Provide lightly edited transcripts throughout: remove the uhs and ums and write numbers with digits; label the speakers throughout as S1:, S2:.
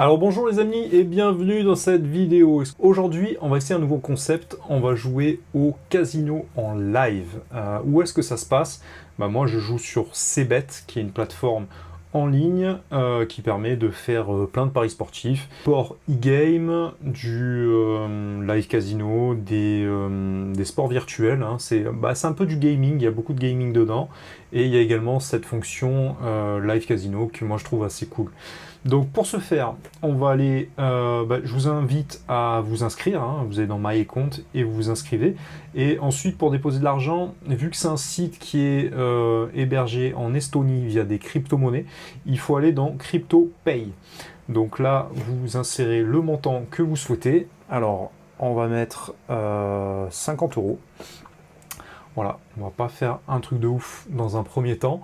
S1: Alors bonjour les amis et bienvenue dans cette vidéo. Aujourd'hui on va essayer un nouveau concept, on va jouer au casino en live. Où est-ce que ça se passe? Moi je joue sur CBet qui est une plateforme en ligne qui permet de faire plein de paris sportifs, sport e-game, du live casino, des sports virtuels. C'est un peu du gaming, il y a beaucoup de gaming dedans et il y a également cette fonction live casino que moi je trouve assez cool. Donc pour ce faire, on va aller, je vous invite à vous inscrire, vous allez dans My Compte et vous vous inscrivez. Et ensuite pour déposer de l'argent, vu que c'est un site qui est hébergé en Estonie via des crypto-monnaies, il faut aller dans Crypto Pay. Donc là, vous insérez le montant que vous souhaitez. Alors on va mettre 50 euros. Voilà, on va pas faire un truc de ouf dans un premier temps,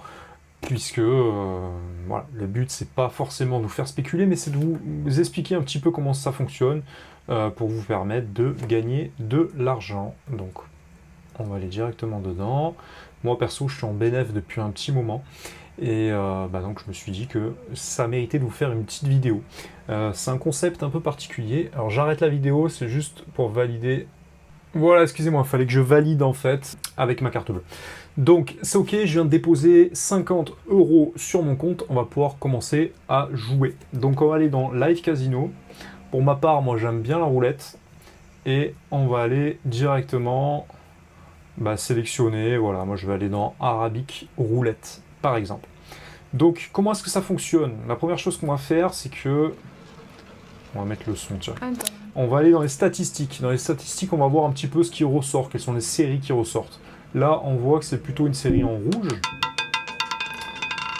S1: puisque voilà, le but c'est pas forcément de vous faire spéculer, mais c'est de vous expliquer un petit peu comment ça fonctionne pour vous permettre de gagner de l'argent. Donc on va aller directement dedans. Moi perso je suis en bénéf depuis un petit moment et donc je me suis dit que ça méritait de vous faire une petite vidéo. C'est un concept un peu particulier, alors j'arrête la vidéo, c'est juste pour valider. Voilà, excusez-moi, il fallait que je valide en fait avec ma carte bleue. Donc c'est ok, je viens de déposer 50 euros sur mon compte, on va pouvoir commencer à jouer. Donc on va aller dans Live Casino. Pour ma part, moi j'aime bien la roulette. Et on va aller directement sélectionner, voilà, moi je vais aller dans Arabic Roulette par exemple. Donc comment est-ce que ça fonctionne? La première chose qu'on va faire, c'est que... On va mettre le son, tiens. On va aller dans les statistiques. Dans les statistiques, on va voir un petit peu ce qui ressort, quelles sont les séries qui ressortent. Là, on voit que c'est plutôt une série en rouge.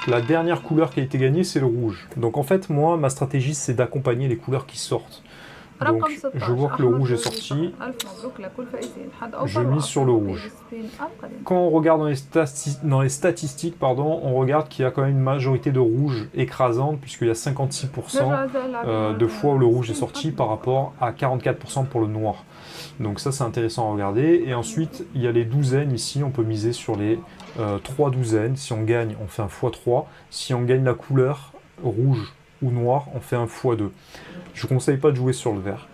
S1: La dernière couleur qui a été gagnée, c'est le rouge. Donc en fait, moi, ma stratégie, c'est d'accompagner les couleurs qui sortent. Donc je vois que le rouge est sorti. Je mise sur le rouge. Quand on regarde dans les statistiques, on regarde qu'il y a quand même une majorité de rouge écrasante, puisqu'il y a 56% de fois où le rouge est sorti par rapport à 44% pour le noir. Donc ça c'est intéressant à regarder. Et ensuite il y a les douzaines ici, on peut miser sur les 3 douzaines. Si on gagne, on fait un x3. Si on gagne la couleur rouge ou noir, on fait un x2. Je ne conseille pas de jouer sur le vert.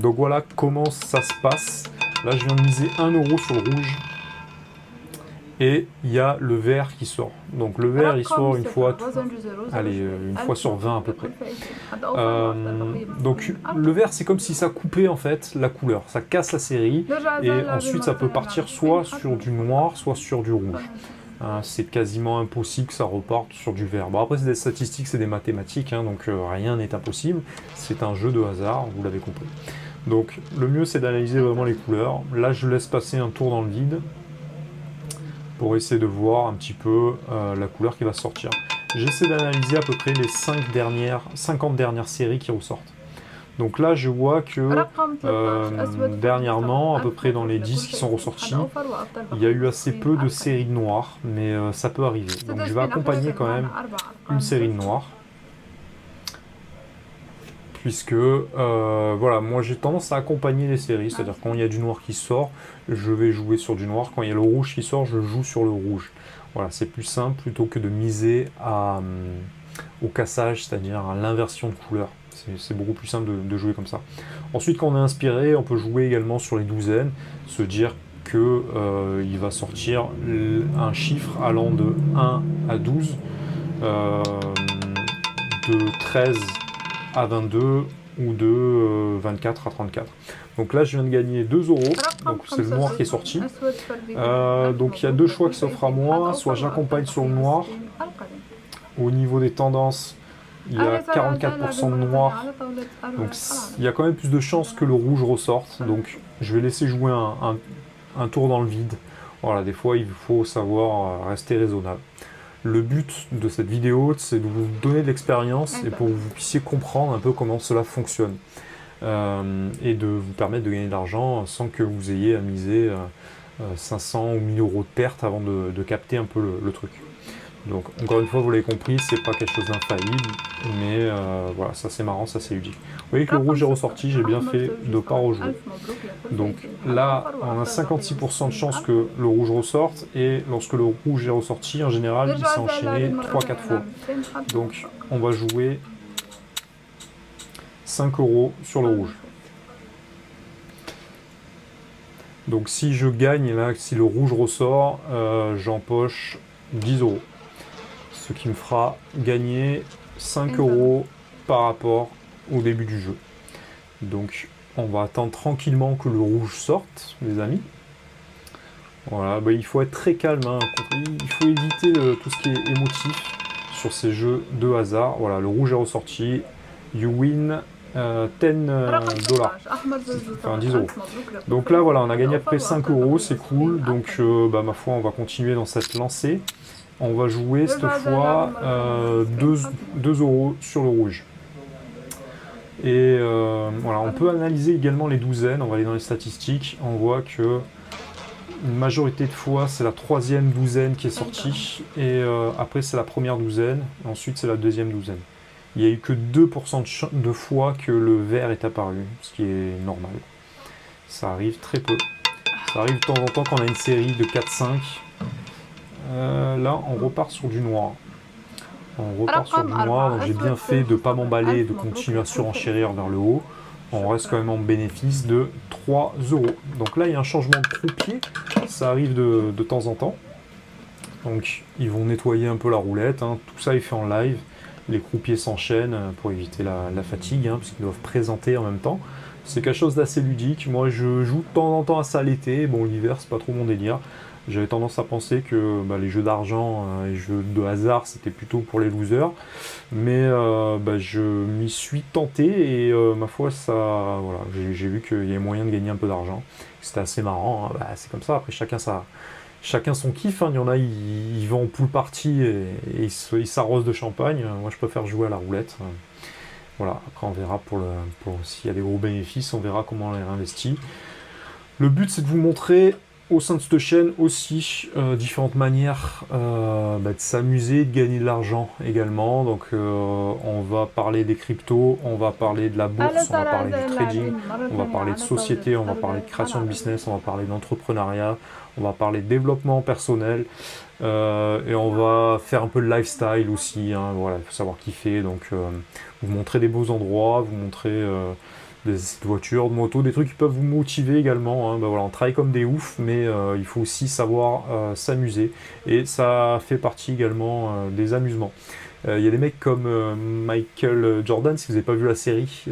S1: Donc voilà comment ça se passe. Là je viens de miser 1 euro sur le rouge. Et il y a le vert qui sort. Donc le vert il sort une fois, une fois sur 20 à peu près. Donc le vert c'est comme si ça coupait en fait la couleur. Ça casse la série. Et ensuite ça peut partir soit sur du noir, soit sur du rouge. C'est quasiment impossible que ça reparte sur du vert. Bon après c'est des statistiques, c'est des mathématiques, donc rien n'est impossible. C'est un jeu de hasard, vous l'avez compris. Donc le mieux c'est d'analyser vraiment les couleurs. Là je laisse passer un tour dans le vide pour essayer de voir un petit peu la couleur qui va sortir. J'essaie d'analyser à peu près les 50 dernières séries qui ressortent. Donc là, je vois que dernièrement, à peu près dans les 10 qui sont ressortis, il y a eu assez peu de séries de noires, mais ça peut arriver. Donc je vais accompagner quand même une série de noires. Puisque, voilà, moi j'ai tendance à accompagner les séries, c'est-à-dire quand il y a du noir qui sort, je vais jouer sur du noir. Quand il y a le rouge qui sort, je joue sur le rouge. Voilà, c'est plus simple plutôt que de miser au cassage, c'est-à-dire à l'inversion de couleur. C'est beaucoup plus simple de jouer comme ça. Ensuite, quand on est inspiré, on peut jouer également sur les douzaines, se dire que il va sortir un chiffre allant de 1 à 12, de 13 à 22 ou de 24 à 34. Donc là, je viens de gagner 2 euros, donc c'est le noir qui est sorti. Donc il y a deux choix qui s'offrent à moi, soit j'accompagne sur le noir. Au niveau des tendances, il y a 44% de noir, donc il y a quand même plus de chances que le rouge ressorte, donc je vais laisser jouer un tour dans le vide. Voilà, des fois il faut savoir rester raisonnable. Le but de cette vidéo, c'est de vous donner de l'expérience et pour que vous puissiez comprendre un peu comment cela fonctionne. Et de vous permettre de gagner de l'argent sans que vous ayez à miser 500 ou 1000 euros de perte avant de capter un peu le truc. Donc encore une fois, vous l'avez compris, c'est pas quelque chose d'infaillible, mais voilà, ça c'est marrant, ça c'est ludique. Vous voyez que le rouge est ressorti, j'ai bien fait de ne pas rejouer. Donc là, on a 56% de chance que le rouge ressorte, et lorsque le rouge est ressorti, en général, il s'est enchaîné 3-4 fois. Donc on va jouer 5 € sur le rouge. Donc si je gagne, là, si le rouge ressort, j'empoche 10 €. Ce qui me fera gagner 5 € par rapport au début du jeu. Donc on va attendre tranquillement que le rouge sorte, les amis. Voilà, bah, il faut être très calme, hein. Il faut éviter tout ce qui est émotif sur ces jeux de hasard. Voilà, le rouge est ressorti. You win 10 $. Enfin 10 €. Donc là, voilà, on a gagné à peu près 5 €, c'est cool. Donc, bah, ma foi, on va continuer dans cette lancée. On va jouer cette fois 2 € sur le rouge. Et voilà, on peut analyser également les douzaines. On va aller dans les statistiques. On voit que une majorité de fois, c'est la troisième douzaine qui est sortie. Et après, c'est la première douzaine. Ensuite, c'est la deuxième douzaine. Il n'y a eu que 2% de fois que le vert est apparu, ce qui est normal. Ça arrive très peu. Ça arrive de temps en temps quand on a une série de 4-5. Là, on repart sur du noir. On repart sur du noir, donc j'ai bien fait de ne pas m'emballer et de continuer à surenchérir vers le haut. On reste quand même en bénéfice de 3 €. Donc là, il y a un changement de croupier. Ça arrive de temps en temps. Donc, ils vont nettoyer un peu la roulette. Hein. Tout ça est fait en live. Les croupiers s'enchaînent pour éviter la fatigue, hein, puisqu'ils doivent présenter en même temps. C'est quelque chose d'assez ludique. Moi, je joue de temps en temps à ça l'été. Bon, l'hiver, c'est pas trop mon délire. J'avais tendance à penser que les jeux d'argent et les jeux de hasard, c'était plutôt pour les losers. Mais je m'y suis tenté et ma foi, ça, voilà, j'ai vu qu'il y avait moyen de gagner un peu d'argent. C'était assez marrant. Hein. C'est comme ça. Après, chacun son kiff, hein. Il y en a, ils vont en pool party et ils s'arrosent de champagne. Moi, je préfère jouer à la roulette. Voilà, après on verra pour s'il y a des gros bénéfices, on verra comment on les réinvestit. Le but, c'est de vous montrer au sein de cette chaîne aussi différentes manières de s'amuser, de gagner de l'argent également. Donc on va parler des cryptos, on va parler de la bourse, on va parler du trading, on va parler de société, on va parler de création de business, on va parler d'entrepreneuriat, on va parler de développement personnel et on va faire un peu de lifestyle aussi. Hein. Voilà, il faut savoir kiffer. Donc vous montrer des beaux endroits, vous montrer des voitures, de motos, des trucs qui peuvent vous motiver également. Hein. Voilà, on travaille comme des oufs, mais il faut aussi savoir s'amuser. Et ça fait partie également des amusements. Il y a des mecs comme Michael Jordan, si vous n'avez pas vu la série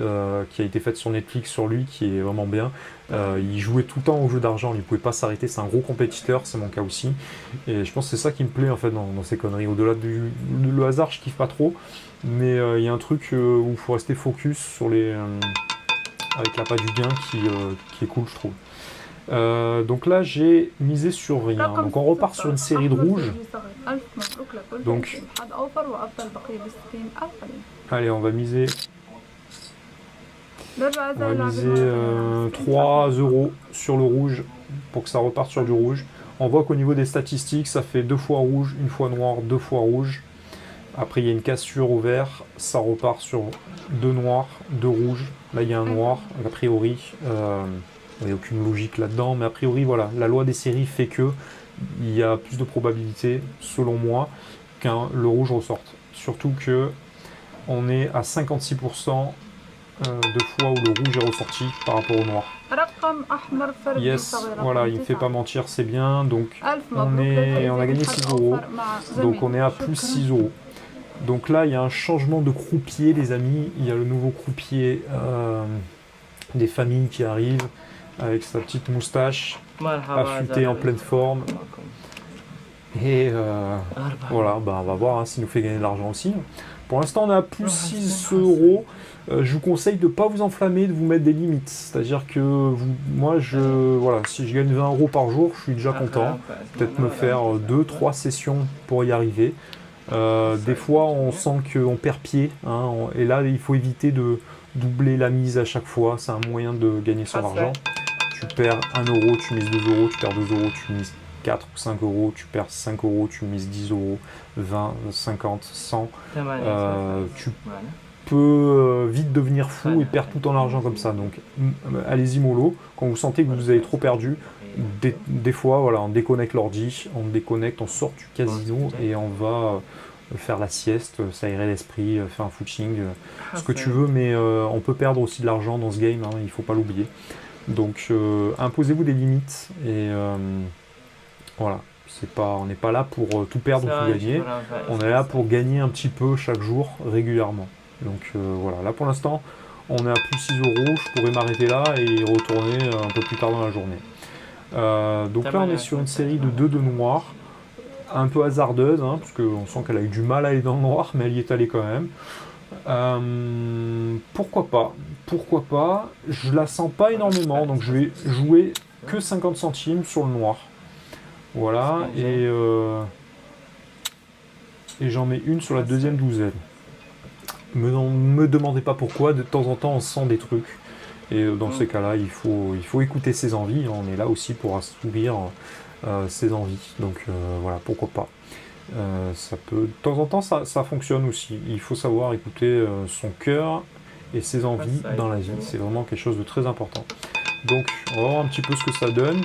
S1: qui a été faite sur Netflix sur lui, qui est vraiment bien. Il jouait tout le temps au jeu d'argent, il ne pouvait pas s'arrêter, c'est un gros compétiteur, c'est mon cas aussi. Et je pense que c'est ça qui me plaît en fait dans ces conneries. Au-delà le hasard, je kiffe pas trop, mais il y a un truc où il faut rester focus sur avec l'appât du gain qui est cool, je trouve. Donc là, j'ai misé sur rien. Donc on repart sur une série de rouges. Donc, allez, on va miser 3 € sur le rouge pour que ça reparte sur du rouge. On voit qu'au niveau des statistiques, ça fait 2 fois rouge, 1 fois noir, 2 fois rouge. Après, il y a une cassure au vert, ça repart sur 2 noirs, 2 rouges. Là, il y a un noir, a priori. Il n'y a aucune logique là-dedans, mais a priori, voilà, la loi des séries fait que il y a plus de probabilité, selon moi, le rouge ressorte. Surtout que on est à 56% de fois où le rouge est ressorti par rapport au noir. Yes, voilà, il ne me fait pas mentir, c'est bien. Donc on a gagné 6 €. Donc on est à plus 6 €. Donc là, il y a un changement de croupier, les amis. Il y a le nouveau croupier des familles qui arrive avec sa petite moustache affûtée en pleine forme. Et voilà, on va voir s'il nous fait gagner de l'argent aussi. Pour l'instant, on est à plus 6 €. Je vous conseille de ne pas vous enflammer, de vous mettre des limites. C'est-à-dire que moi, voilà, si je gagne 20 € par jour, je suis déjà content. Peut-être me faire 2-3 sessions pour y arriver. Des fois, on sent qu'on perd pied. Hein, et là, il faut éviter de doubler la mise à chaque fois. C'est un moyen de gagner son argent. Tu perds 1 €, tu mises 2 €, tu perds 2 €, tu mises 4 ou 5 €, tu perds 5 €, tu mises 10 €, 20, 50, 100. Tu peux vite devenir fou et perdre tout ton argent comme ça. Donc allez-y mollo. Quand vous sentez que vous avez trop perdu, des fois, voilà, on déconnecte l'ordi, on déconnecte, on sort du casino et on va faire la sieste, s'aérer l'esprit, faire un footing, ce que tu veux, mais on peut perdre aussi de l'argent dans ce game, hein, il faut pas l'oublier. Donc imposez-vous des limites et voilà. On n'est pas là pour tout perdre ou tout gagner. On est là pour gagner un petit peu chaque jour, régulièrement. Donc voilà, là pour l'instant, on est à plus 6 euros. Je pourrais m'arrêter là et retourner un peu plus tard dans la journée. Donc là, on est sur une série de 2 de noir, un peu hasardeuse, hein, parce qu'on sent qu'elle a eu du mal à aller dans le noir, mais elle y est allée quand même. Pourquoi pas? Pourquoi pas? Je la sens pas énormément, donc je vais jouer que 50 centimes sur le noir. Voilà, et j'en mets une sur la deuxième douzaine. Me demandez pas pourquoi, de temps en temps on sent des trucs. Et dans ces cas-là, il faut écouter ses envies. On est là aussi pour assouvir ses envies. Donc voilà, pourquoi pas. De temps en temps, ça fonctionne aussi. Il faut savoir écouter son cœur et ses envies dans la vie. C'est vraiment quelque chose de très important. Donc, on va voir un petit peu ce que ça donne.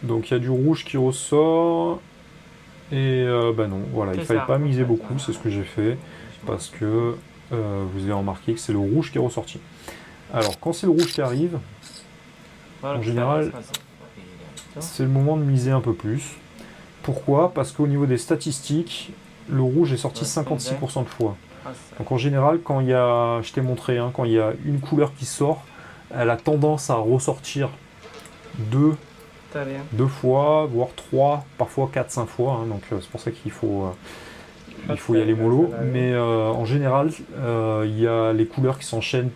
S1: Donc, il y a du rouge qui ressort. Et bah non, voilà, il fallait pas miser beaucoup, c'est ce que j'ai fait. Parce que vous avez remarqué que c'est le rouge qui est ressorti. Alors, quand c'est le rouge qui arrive, en général, c'est le moment de miser un peu plus. Pourquoi? Parce qu'au niveau des statistiques, le rouge est sorti 56% de fois. Donc en général, quand il y a, je t'ai montré, hein, quand il y a une couleur qui sort, elle a tendance à ressortir deux fois, voire 3, parfois 4, 5 fois. Hein, donc c'est pour ça qu'il faut y aller mollo. Mais en général, il y a les couleurs qui s'enchaînent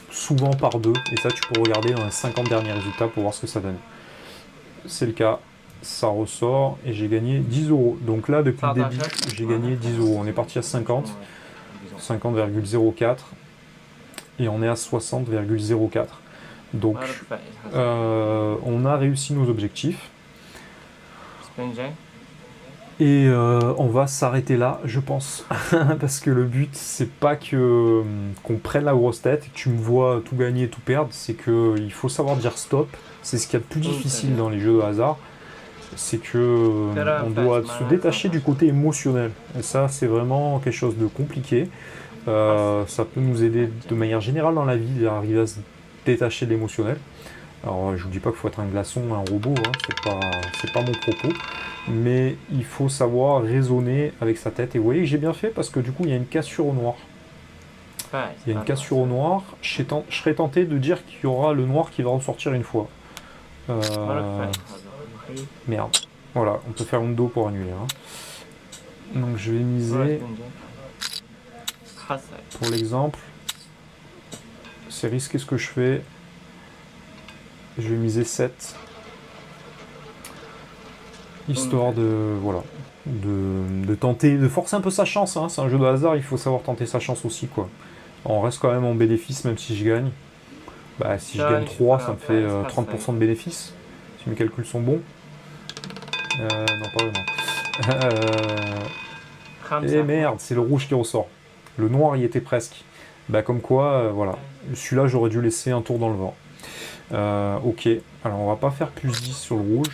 S1: souvent par 2. Et ça, tu peux regarder dans les 50 derniers résultats pour voir ce que ça donne. C'est le cas. Ça ressort et j'ai gagné 10 euros. Donc là, depuis le début, j'ai gagné 10 euros. On est parti à 50,04 et on est à 60,04. Donc, on a réussi nos objectifs. Et on va s'arrêter là, je pense. Parce que le but, c'est pas qu'on prenne la grosse tête, que tu me vois tout gagner, tout perdre. C'est qu'il faut savoir dire stop. C'est ce qu'il y a de plus difficile dans les jeux de hasard. C'est que on doit se détacher du côté émotionnel. Et ça, c'est vraiment quelque chose de compliqué. Ça peut nous aider de manière générale dans la vie d'arriver à se détacher de l'émotionnel. Alors, je vous dis pas qu'il faut être un glaçon, un robot, hein, c'est pas mon propos. Mais il faut savoir raisonner avec sa tête. Et vous voyez que j'ai bien fait parce que du coup, il y a une cassure au noir. Il y a une cassure au noir. Je serais tenté de dire qu'il y aura le noir qui va ressortir une fois. Merde. Voilà, on peut faire une do pour annuler. Hein. Donc je vais miser, pour l'exemple, c'est risqué ce que je fais. Je vais miser 7. Histoire de tenter, de forcer un peu sa chance. Hein. C'est un jeu de hasard, il faut savoir tenter sa chance aussi, quoi. On reste quand même en bénéfice même si je gagne. Bah, si je gagne 3, ça me fait 30% de bénéfice. Si mes calculs sont bons. Non, pas vraiment. Et merde, c'est le rouge qui ressort. Le noir y était presque. Bah comme quoi, voilà. Celui-là, j'aurais dû laisser un tour dans le vent. Ok, alors on va pas faire plus 10 sur le rouge.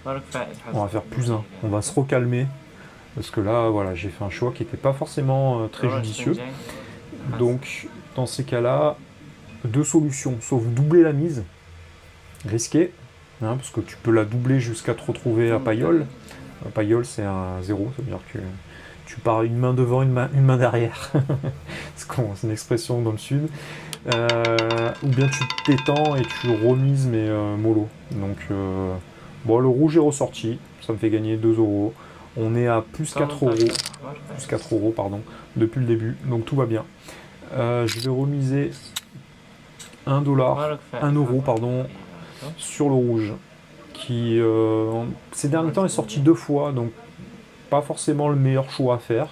S1: On va faire plus 1. On va se recalmer. Parce que là, voilà, j'ai fait un choix qui n'était pas forcément très judicieux. Donc, dans ces cas-là, 2 solutions. Soit vous doublez la mise, risqué. Hein, parce que tu peux la doubler jusqu'à te retrouver à paillole. Paillole, c'est un 0, ça veut dire que tu pars une main devant, une main derrière. C'est une expression dans le sud. Ou bien tu t'étends et tu remises, mais mollo. Donc, bon, le rouge est ressorti, ça me fait gagner 2 euros. On est à plus 4 euros, pardon, depuis le début, donc tout va bien. Je vais remiser 1 euro, pardon, sur le rouge, qui ces derniers temps est sorti 2 fois, donc pas forcément le meilleur choix à faire.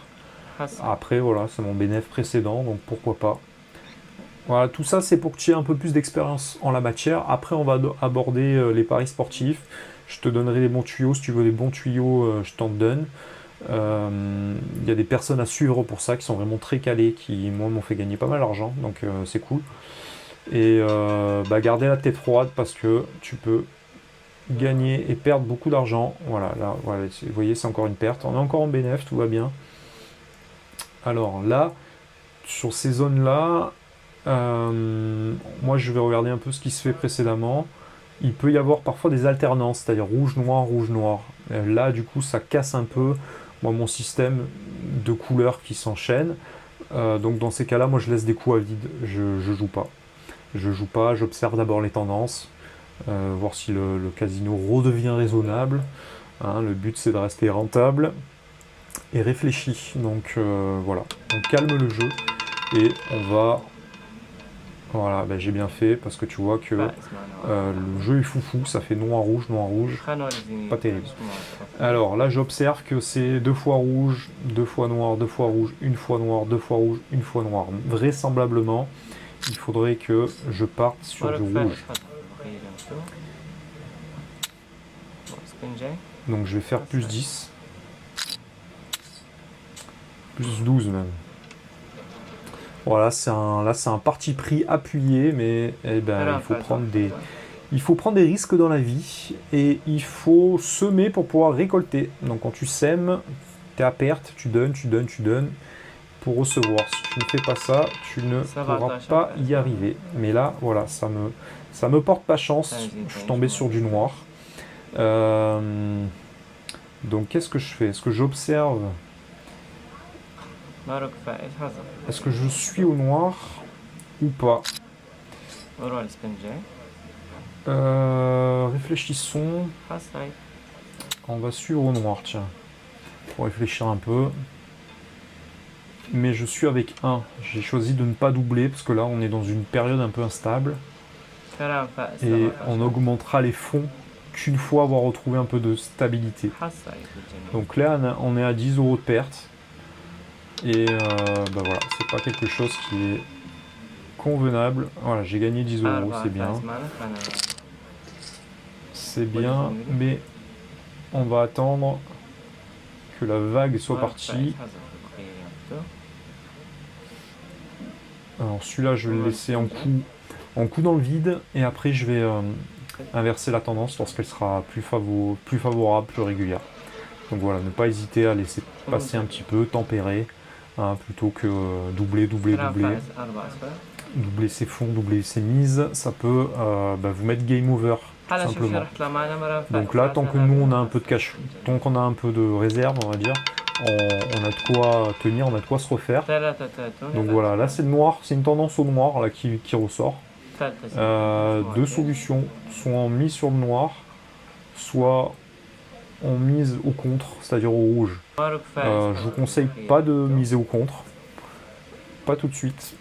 S1: Après voilà, c'est mon bénéfice précédent, donc pourquoi pas. Voilà, tout ça c'est pour que tu aies un peu plus d'expérience en la matière. Après on va aborder les paris sportifs. Je te donnerai des bons tuyaux, si tu veux des bons tuyaux, je t'en donne. Il y a des personnes à suivre pour ça qui sont vraiment très calées, qui moi m'ont fait gagner pas mal d'argent, donc c'est cool. Et gardez la tête froide parce que tu peux gagner et perdre beaucoup d'argent. Voilà, là, voilà, vous voyez, c'est encore une perte. On est encore en bénéf, tout va bien. Alors là, sur ces zones-là, moi je vais regarder un peu ce qui se fait précédemment. Il peut y avoir parfois des alternances, c'est-à-dire rouge, noir, rouge, noir. Là, du coup, ça casse un peu moi, mon système de couleurs qui s'enchaînent. Donc dans ces cas-là, moi je laisse des coups à vide, je joue pas. Je joue pas, j'observe d'abord les tendances, voir si le casino redevient raisonnable. Hein, le but c'est de rester rentable et réfléchi. Donc voilà, on calme le jeu et on va... Voilà, ben, j'ai bien fait parce que tu vois que le jeu est foufou, ça fait noir-rouge, noir-rouge, pas terrible. Alors là j'observe que c'est 2 fois rouge, 2 fois noir, 2 fois rouge, 1 fois noir, 2 fois rouge, 1 fois noir. Vraisemblablement, il faudrait que je parte sur du rouge. Donc je vais faire plus 10. Plus 12 même. Voilà, là c'est un parti pris appuyé, mais il faut prendre des risques dans la vie et il faut semer pour pouvoir récolter. Donc quand tu sèmes, tu es à perte, tu donnes pour recevoir. Si tu ne fais pas ça, tu ne pourras pas y arriver. Mais là, voilà, ça me porte pas chance. Je suis tombé sur du noir. Donc qu'est-ce que je fais? Est-ce que j'observe? Est-ce que je suis au noir ou pas? Réfléchissons. On va suivre au noir, tiens. Pour réfléchir un peu. Mais je suis avec 1. J'ai choisi de ne pas doubler parce que là on est dans une période un peu instable. Et on augmentera les fonds qu'une fois avoir retrouvé un peu de stabilité. Donc là on est à 10 € de perte. Et bah voilà, c'est pas quelque chose qui est convenable. Voilà, j'ai gagné 10 €, c'est bien. C'est bien, mais on va attendre que la vague soit partie. Alors celui-là, je vais le laisser en coup dans le vide, et après je vais inverser la tendance lorsqu'elle sera plus favorable, plus régulière. Donc voilà, ne pas hésiter à laisser passer un petit peu, tempérer. Hein, plutôt que doubler ses fonds, doubler ses mises, ça peut vous mettre game over tout simplement. Donc là, tant que nous on a un peu de cash, tant qu'on a un peu de réserve, on va dire, on a de quoi tenir, on a de quoi se refaire. Donc voilà, là c'est le noir, c'est une tendance au noir là qui ressort. Deux solutions, soit on mise sur le noir, soit on mise au contre, c'est-à-dire au rouge. Je vous conseille pas de miser au contre, pas tout de suite.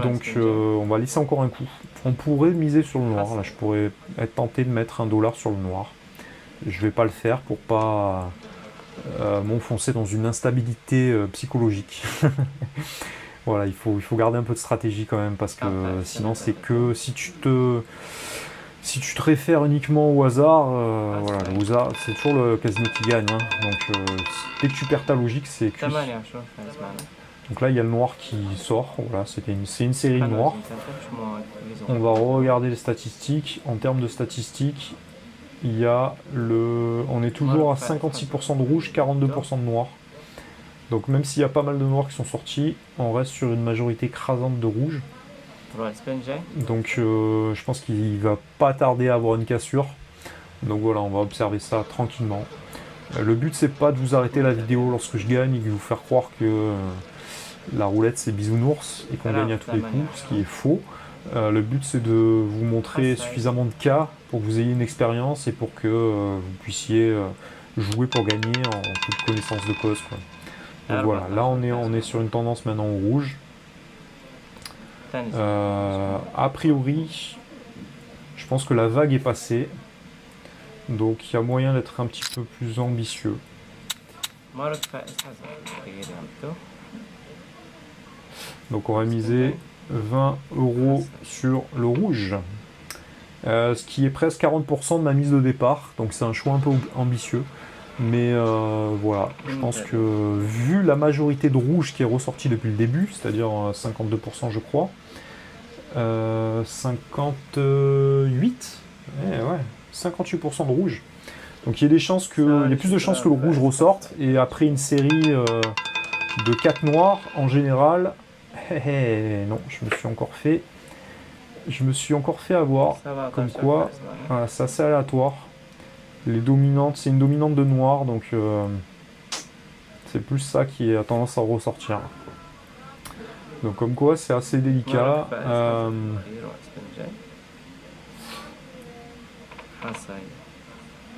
S1: Donc on va laisser encore un coup. On pourrait miser sur le noir, là je pourrais être tenté de mettre $1 sur le noir. Je vais pas le faire pour pas m'enfoncer dans une instabilité psychologique. Voilà, il faut garder un peu de stratégie quand même, parce que sinon c'est que si tu te réfères uniquement au hasard, voilà, le hasard, c'est toujours le casino qui gagne. Hein. Donc dès que tu perds ta logique, c'est cuit. Donc là, il y a le noir qui sort. Voilà, c'est une série noire. On va regarder les statistiques. En termes de statistiques, il y a on est toujours à 56% de rouge, 42% de noir. Donc même s'il y a pas mal de noirs qui sont sortis, on reste sur une majorité écrasante de rouge. Donc je pense qu'il va pas tarder à avoir une cassure. Donc voilà, on va observer ça tranquillement. Le but c'est pas de vous arrêter la vidéo lorsque je gagne et de vous faire croire que la roulette c'est bisounours et qu'on gagne à tous les coups, ce qui est faux. Le but c'est de vous montrer suffisamment de cas pour que vous ayez une expérience et pour que vous puissiez jouer pour gagner en toute connaissance de cause, quoi. Donc voilà, là on est sur une tendance maintenant au rouge. A priori, je pense que la vague est passée, donc il y a moyen d'être un petit peu plus ambitieux. Donc on va miser 20 € sur le rouge, ce qui est presque 40% de ma mise de départ, donc c'est un choix un peu ambitieux. Mais voilà, je pense que vu la majorité de rouge qui est ressortie depuis le début, c'est-à-dire 52% je crois, 58, Eh ouais, 58% de rouge. Donc il y a des chances que, il y a plus de chances que le rouge ressorte. Et après une série de 4 noirs, en général, non, je me suis encore fait avoir. Comme quoi, voilà, c'est assez aléatoire. Les dominantes, c'est une dominante de noir, donc c'est plus ça qui a tendance à ressortir. Donc comme quoi, c'est assez délicat.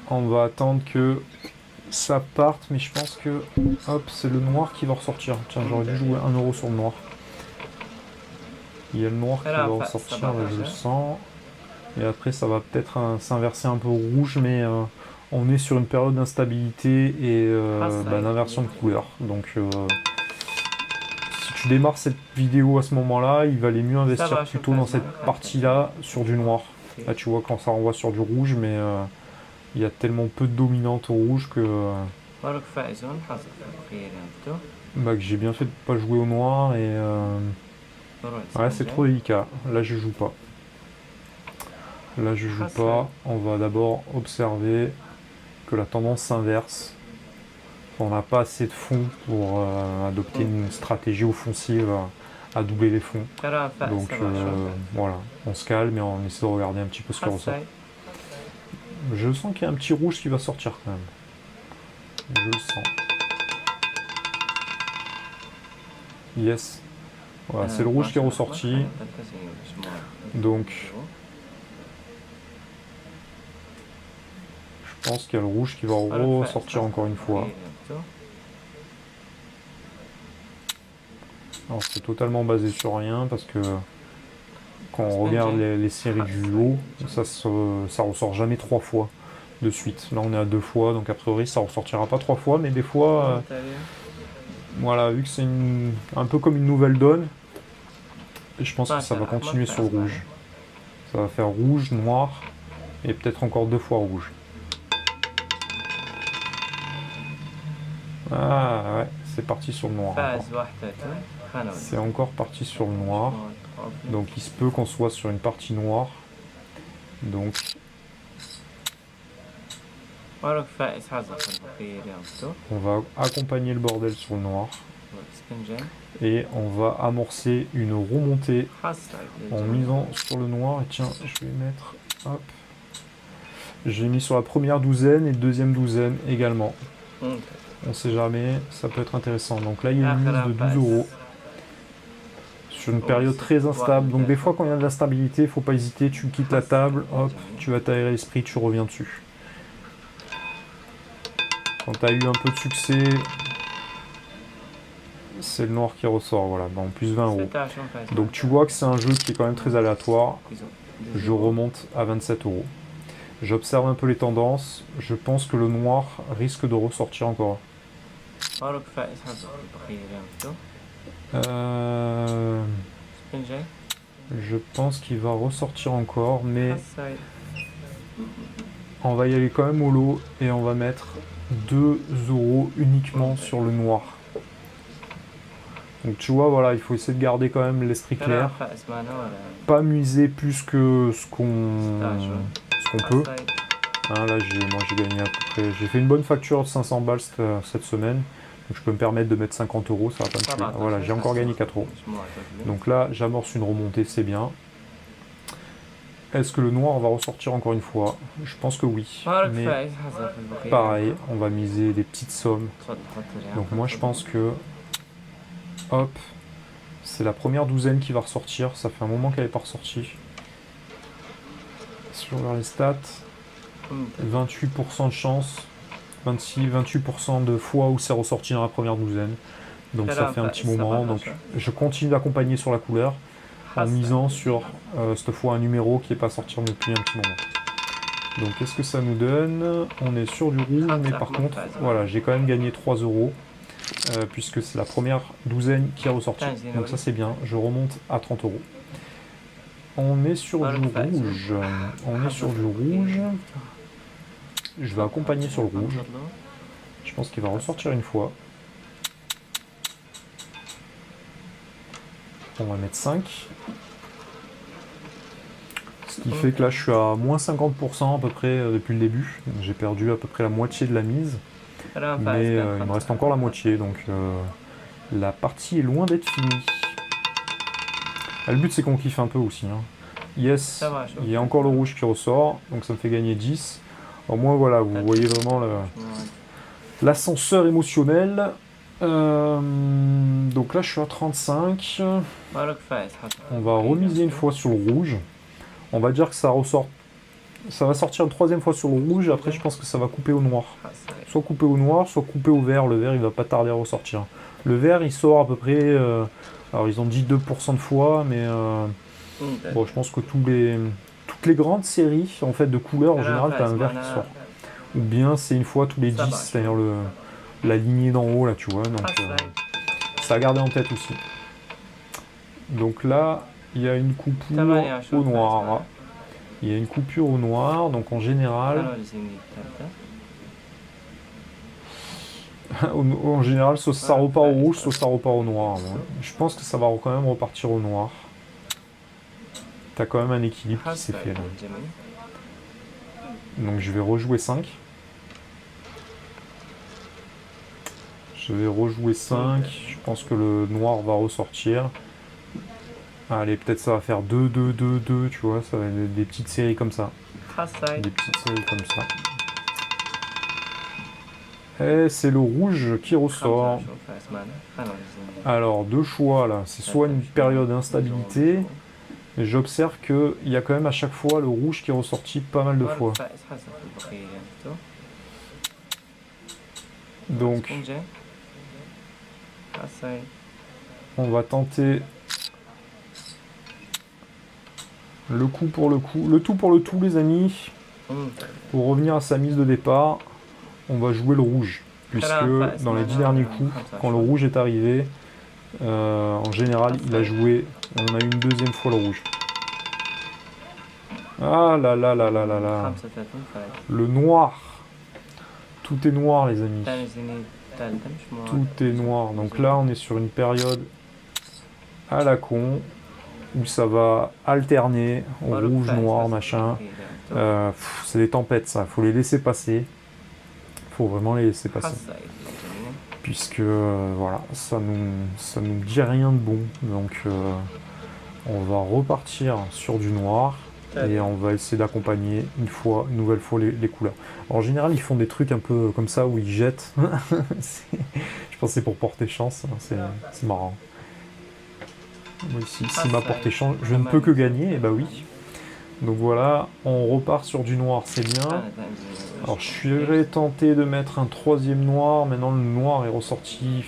S1: On va attendre que ça parte, mais je pense que hop, c'est le noir qui va ressortir. Tiens, j'aurais dû jouer 1 euro sur le noir. Il y a le noir qui va ressortir, là, je le sens. Et après, ça va peut-être s'inverser un peu au rouge, mais on est sur une période d'instabilité et d'inversion de couleur. Donc, si tu démarres cette vidéo à ce moment-là, il valait mieux investir plutôt dans cette partie-là sur du noir. Là, tu vois, quand ça renvoie sur du rouge, mais il y a tellement peu de dominante au rouge que j'ai bien fait de pas jouer au noir et ouais, c'est trop délicat. Là, je joue pas. Là, je joue pas. On va d'abord observer que la tendance s'inverse. On n'a pas assez de fonds pour adopter une stratégie offensive à doubler les fonds. Donc voilà, on se calme et on essaie de regarder un petit peu ce qui ressort. Je sens qu'il y a un petit rouge qui va sortir quand même. Je le sens. Yes. Voilà, c'est le rouge qui est ressorti. Donc, je pense qu'il y a le rouge qui va ressortir encore une fois. Alors, c'est totalement basé sur rien parce que quand on regarde les séries du haut, ça ressort jamais 3 fois de suite. Là, on est à 2 fois, donc a priori, ça ressortira pas 3 fois, mais des fois, voilà, vu que c'est un peu comme une nouvelle donne, je pense que ça va continuer sur le rouge. Ça va faire rouge, noir, et peut-être encore 2 fois rouge. Ah ouais, c'est parti sur le noir. C'est encore parti sur le noir. Donc il se peut qu'on soit sur une partie noire. Donc on va accompagner le bordel sur le noir. Et on va amorcer une remontée en misant sur le noir. Et tiens, je vais mettre... Hop. J'ai mis sur la première douzaine et deuxième douzaine également. On sait jamais, ça peut être intéressant. Donc là, il y a une mise de 12 euros sur une période très instable. Donc des fois, quand il y a de l'instabilité, il ne faut pas hésiter. Tu quittes la table, hop, tu vas t'aérer l'esprit, tu reviens dessus. Quand tu as eu un peu de succès, c'est le noir qui ressort. Voilà, bon, plus 20 euros. Donc tu vois que c'est un jeu qui est quand même très aléatoire. Je remonte à 27 euros. J'observe un peu les tendances. Je pense que le noir risque de ressortir encore. Je pense qu'il va ressortir encore, mais on va y aller quand même au lot et on va mettre 2 euros uniquement sur le noir. Donc tu vois, voilà, il faut essayer de garder quand même l'esprit clair. Pas miser plus que ce qu'on peut. Hein, là, moi j'ai gagné à peu près. J'ai fait une bonne facture de 500 balles cette semaine. Donc je peux me permettre de mettre 50 euros, ça va pas me tuer. Voilà, j'ai encore gagné 4 euros. Donc là, j'amorce une remontée, c'est bien. Est-ce que le noir va ressortir encore une fois? Je pense que oui. Mais pareil, on va miser des petites sommes. Donc moi je pense que... Hop, c'est la première douzaine qui va ressortir. Ça fait un moment qu'elle n'est pas ressortie. Si je regarde les stats, 28% de chance, 28% de fois où c'est ressorti dans la première douzaine. Donc ça fait un petit moment. Donc je continue d'accompagner sur la couleur en misant sur cette fois un numéro qui n'est pas sorti depuis un petit moment. Donc qu'est-ce que ça nous donne? On est sur du rouge, mais par contre, voilà, j'ai quand même gagné 3 euros. Puisque c'est la première douzaine qui est ressortie. Donc ça c'est bien, je remonte à 30 euros. On est sur du rouge. On est sur du rouge. Je vais accompagner sur le rouge. Je pense qu'il va ressortir une fois. On va mettre 5. Ce qui fait que là, je suis à moins 50% à peu près depuis le début. J'ai perdu à peu près la moitié de la mise. Mais il me reste encore la moitié, donc la partie est loin d'être finie. Le but, c'est qu'on kiffe un peu aussi. Hein. Yes, il y a encore le rouge qui ressort, donc ça me fait gagner 10. Au moins, voilà, vous voyez vraiment l'ascenseur émotionnel. Donc là, je suis à 35. On va remiser une fois sur le rouge. On va dire que ça ressort. Ça va sortir une troisième fois sur le rouge. Après, je pense que ça va couper au noir. Soit couper au noir, soit couper au vert. Le vert, il va pas tarder à ressortir. Le vert, il sort à peu près. Alors, ils ont dit 2% de fois, mais bon, je pense que toutes les grandes séries en fait de couleurs, en général, tu as un vert qui sort. Ou bien c'est une fois tous les 10, c'est-à-dire la lignée d'en haut, là, tu vois. Donc, ça a gardé en tête aussi. Donc là, il y a une coupure au noir. Il y a une coupure au noir, donc en général... en général, soit ça repart au rouge, soit ça repart au noir. Ouais. Je pense que ça va quand même repartir au noir. T'as quand même un équilibre qui s'est fait là. Donc je vais rejouer 5. Je vais rejouer 5. Je pense que le noir va ressortir. Allez, peut-être ça va faire 2, 2, 2, 2, tu vois, ça va être des petites séries comme ça. Des petites séries comme ça. Et c'est le rouge qui ressort. Alors, deux choix là. C'est soit une période d'instabilité, mais j'observe qu'il y a quand même à chaque fois le rouge qui est ressorti pas mal de fois. Donc, on va tenter le coup pour le coup, le tout pour le tout, les amis. Pour revenir à sa mise de départ, on va jouer le rouge, puisque dans les 10 derniers coups, quand le rouge est arrivé, en général, il a joué, on a eu une deuxième fois le rouge. Ah là là là là là là. Le noir. Tout est noir, les amis. Tout est noir. Donc là, on est sur une période à la con, où ça va alterner au rouge, noir, machin. C'est des tempêtes, ça. Faut les laisser passer. Faut vraiment les laisser passer. Puisque, voilà, ça nous dit rien de bon. Donc, on va repartir sur du noir. Et on va essayer d'accompagner une nouvelle fois les couleurs. En général, ils font des trucs un peu comme ça où ils jettent. Je pense que c'est pour porter chance. C'est marrant. Ici, s'il m'a porté chance, je ne peux que gagner. Et bah oui. Donc voilà, on repart sur du noir, c'est bien. Alors je suis tenté de mettre un troisième noir. Maintenant, le noir est ressorti.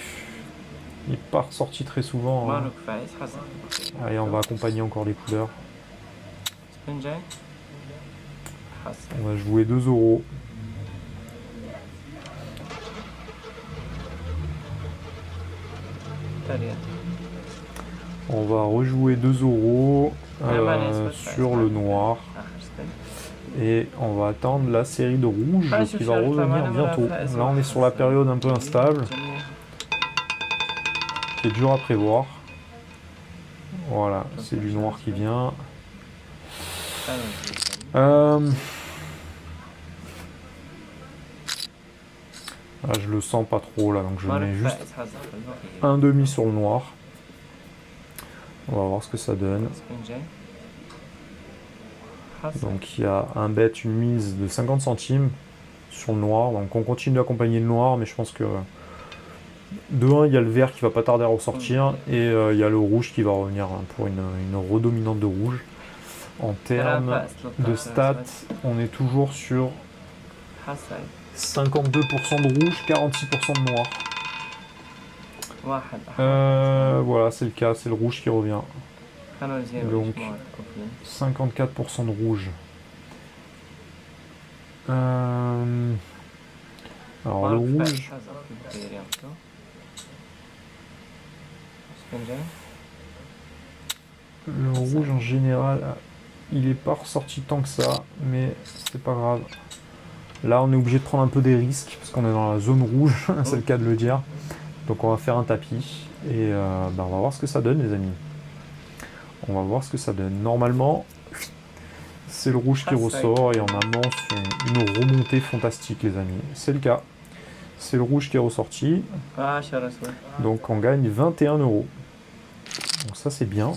S1: Il n'est pas ressorti très souvent. Hein. Allez, on va accompagner encore les couleurs. On va jouer 2 euros. On va rejouer 2 euros sur le noir. Et on va attendre la série de rouge qui va revenir bientôt. Là, on est sur la période un peu instable. Qui est dur à prévoir. Voilà, c'est du noir qui vient. Là, je le sens pas trop là, donc je mets juste un demi sur le noir. On va voir ce que ça donne. Donc il y a un bet, une mise de 50 centimes sur le noir. Donc on continue d'accompagner le noir, mais je pense que de 1, il y a le vert qui va pas tarder à ressortir et il y a le rouge qui va revenir pour une redominante de rouge. En termes de stats, on est toujours sur 52% de rouge, 46% de noir. Voilà, c'est le cas, c'est le rouge qui revient. Donc 54% de rouge. Alors le rouge. Le rouge en général, il est pas ressorti tant que ça, mais c'est pas grave. Là, on est obligé de prendre un peu des risques parce qu'on est dans la zone rouge, c'est le cas de le dire. Donc on va faire un tapis et on va voir ce que ça donne, les amis. On va voir ce que ça donne. Normalement, c'est le rouge qui ressort et on annonce une remontée fantastique, les amis. C'est le cas. C'est le rouge qui est ressorti. Donc on gagne 21 euros. Donc ça c'est bien.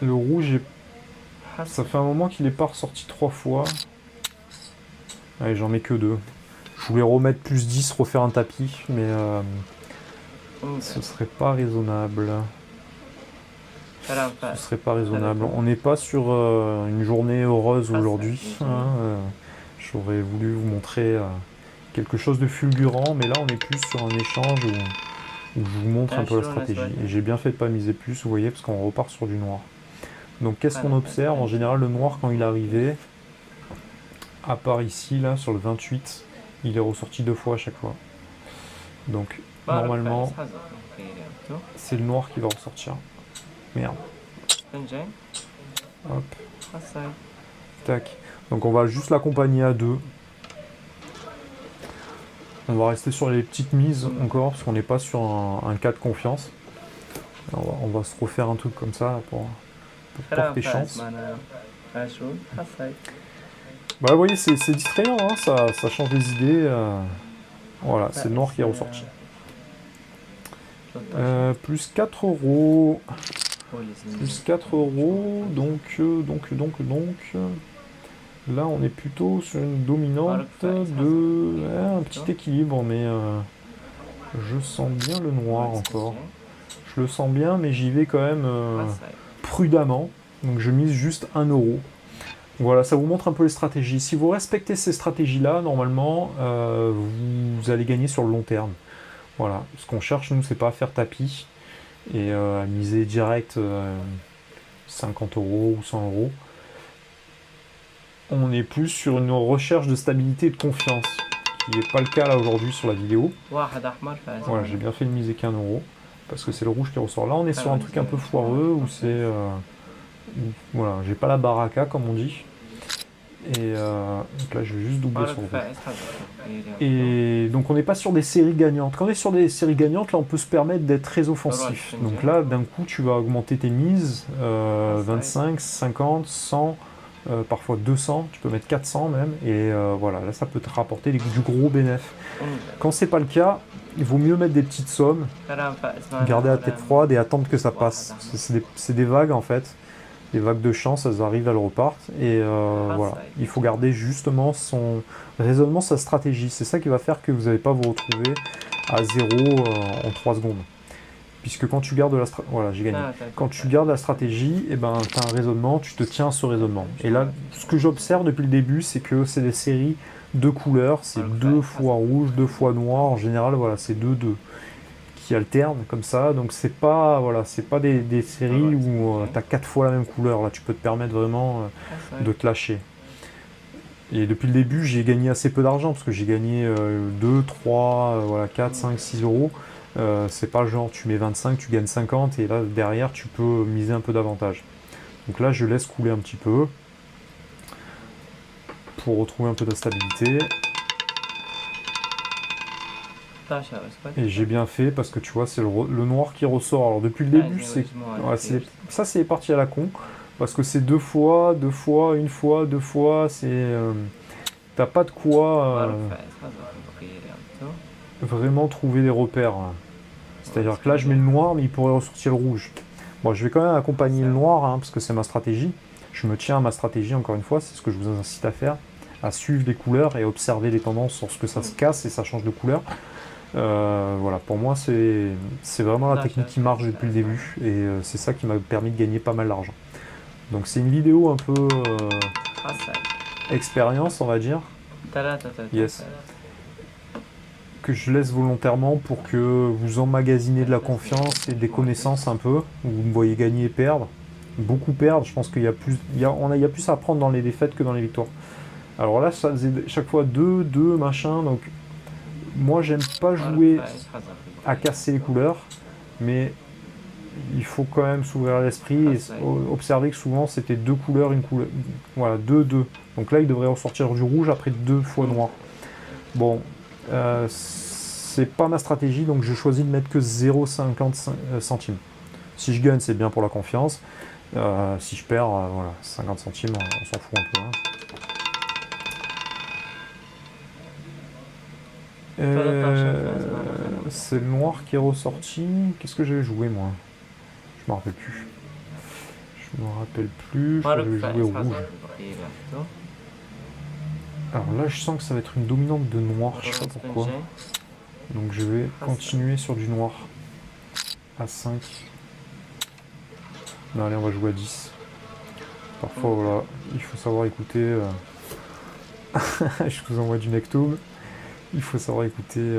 S1: Le rouge, ça fait un moment qu'il n'est pas ressorti 3 fois. Allez, j'en mets que 2. Je voulais remettre plus 10, refaire un tapis, mais ce serait pas raisonnable. Ce serait pas raisonnable. On n'est pas sur une journée heureuse aujourd'hui. Hein, j'aurais voulu vous montrer quelque chose de fulgurant, mais là on est plus sur un échange où je vous montre un peu la stratégie. Et j'ai bien fait de pas miser plus, vous voyez, parce qu'on repart sur du noir. Donc qu'est-ce qu'on observe? En général, le noir, quand il est arrivé, à part ici, là, sur le 28, il est ressorti 2 fois à chaque fois. Donc, normalement, c'est le noir qui va ressortir. Merde. Hop. Tac. Donc on va juste l'accompagner à 2. On va rester sur les petites mises encore, parce qu'on n'est pas sur un cas de confiance. On va se refaire un truc comme ça pour porter chance. Bah vous voyez, c'est distrayant, hein, ça change les idées. Voilà, c'est le noir qui est ressorti. Plus 4 euros. Plus 4 euros, donc. Là, on est plutôt sur une dominante de un petit équilibre, mais je sens bien le noir encore. Je le sens bien, mais j'y vais quand même prudemment. Donc je mise juste 1 euro. Voilà, ça vous montre un peu les stratégies. Si vous respectez ces stratégies-là, normalement, vous allez gagner sur le long terme. Voilà, ce qu'on cherche, nous, c'est pas à faire tapis et à miser direct 50 euros ou 100 euros. On est plus sur une recherche de stabilité et de confiance, qui n'est pas le cas là aujourd'hui sur la vidéo. Voilà, j'ai bien fait de miser qu'1 euro, parce que c'est le rouge qui ressort. Là, on est sur un truc un peu foireux, où c'est... voilà, j'ai pas la baraka, comme on dit. Et donc là, je vais juste doubler sur le rouge. Et donc, on n'est pas sur des séries gagnantes. Quand on est sur des séries gagnantes, là, on peut se permettre d'être très offensif. Donc là, d'un coup, tu vas augmenter tes mises, 25, 50, 100... parfois 200, tu peux mettre 400 même, et voilà, là ça peut te rapporter du gros bénéfice. Quand c'est pas le cas, il vaut mieux mettre des petites sommes, garder la tête froide et attendre que ça passe. C'est des vagues en fait, des vagues de chance, elles arrivent, elles repartent, et voilà, il faut garder justement son raisonnement, sa stratégie. C'est ça qui va faire que vous n'allez pas vous retrouver à 0 en 3 secondes. Puisque quand tu gardes voilà, j'ai gagné. Quand tu gardes la stratégie, eh ben, tu as un raisonnement, tu te tiens à ce raisonnement. Et là, ce que j'observe depuis le début, c'est que c'est des séries de couleurs, c'est 2 fois rouge, 2 fois noir. En général, voilà, c'est 2-2 qui alternent comme ça. Donc c'est pas, voilà, c'est pas des séries où tu as 4 fois la même couleur. Là, tu peux te permettre vraiment de te lâcher. Et depuis le début, j'ai gagné assez peu d'argent, parce que j'ai gagné 2, 3, voilà, 4, 5, 6 euros. C'est pas genre tu mets 25, tu gagnes 50 et là derrière tu peux miser un peu davantage. Donc là je laisse couler un petit peu pour retrouver un peu de stabilité. Et j'ai bien fait parce que tu vois c'est le noir qui ressort. Alors depuis le début ça c'est parti à la con parce que c'est 2 fois, 2 fois, 1 fois, 2 fois, c'est t'as pas de quoi vraiment trouver des repères. C'est-à-dire que là je mets le noir mais il pourrait ressortir le rouge. Bon, je vais quand même accompagner le noir hein, parce que c'est ma stratégie. Je me tiens à ma stratégie encore une fois, c'est ce que je vous incite à faire, à suivre les couleurs et observer les tendances sur ce que ça se casse et ça change de couleur. Voilà, pour moi c'est vraiment la technique qui marche depuis le début et c'est ça qui m'a permis de gagner pas mal d'argent. Donc c'est une vidéo un peu expérience on va dire. Yes. Que je laisse volontairement pour que vous emmagasinez de la confiance et des connaissances un peu. Vous me voyez gagner et perdre. Beaucoup perdre, je pense qu'il y a plus, il y a plus à prendre dans les défaites que dans les victoires. Alors là, ça faisait chaque fois 2, machin, donc moi j'aime pas jouer à casser les couleurs, mais il faut quand même s'ouvrir l'esprit et observer que souvent c'était 2 couleurs, une couleur, voilà, 2. Donc là il devrait ressortir du rouge après 2 fois noir. Bon, c'est pas ma stratégie, donc je choisis de mettre que 0,50 centimes. Si je gagne, c'est bien pour la confiance. Si je perds, voilà, 50 centimes, on s'en fout un peu. Hein. C'est le noir qui est ressorti. Qu'est-ce que j'avais joué, moi? Je me rappelle plus. Je me rappelle plus. Je crois que j'avais joué au rouge. Alors là, je sens que ça va être une dominante de noir, je sais pas pourquoi. Donc je vais continuer sur du noir. À 5. Non, allez, on va jouer à 10. Parfois, voilà, il faut savoir écouter. Je vous envoie du Nectome. Il faut savoir écouter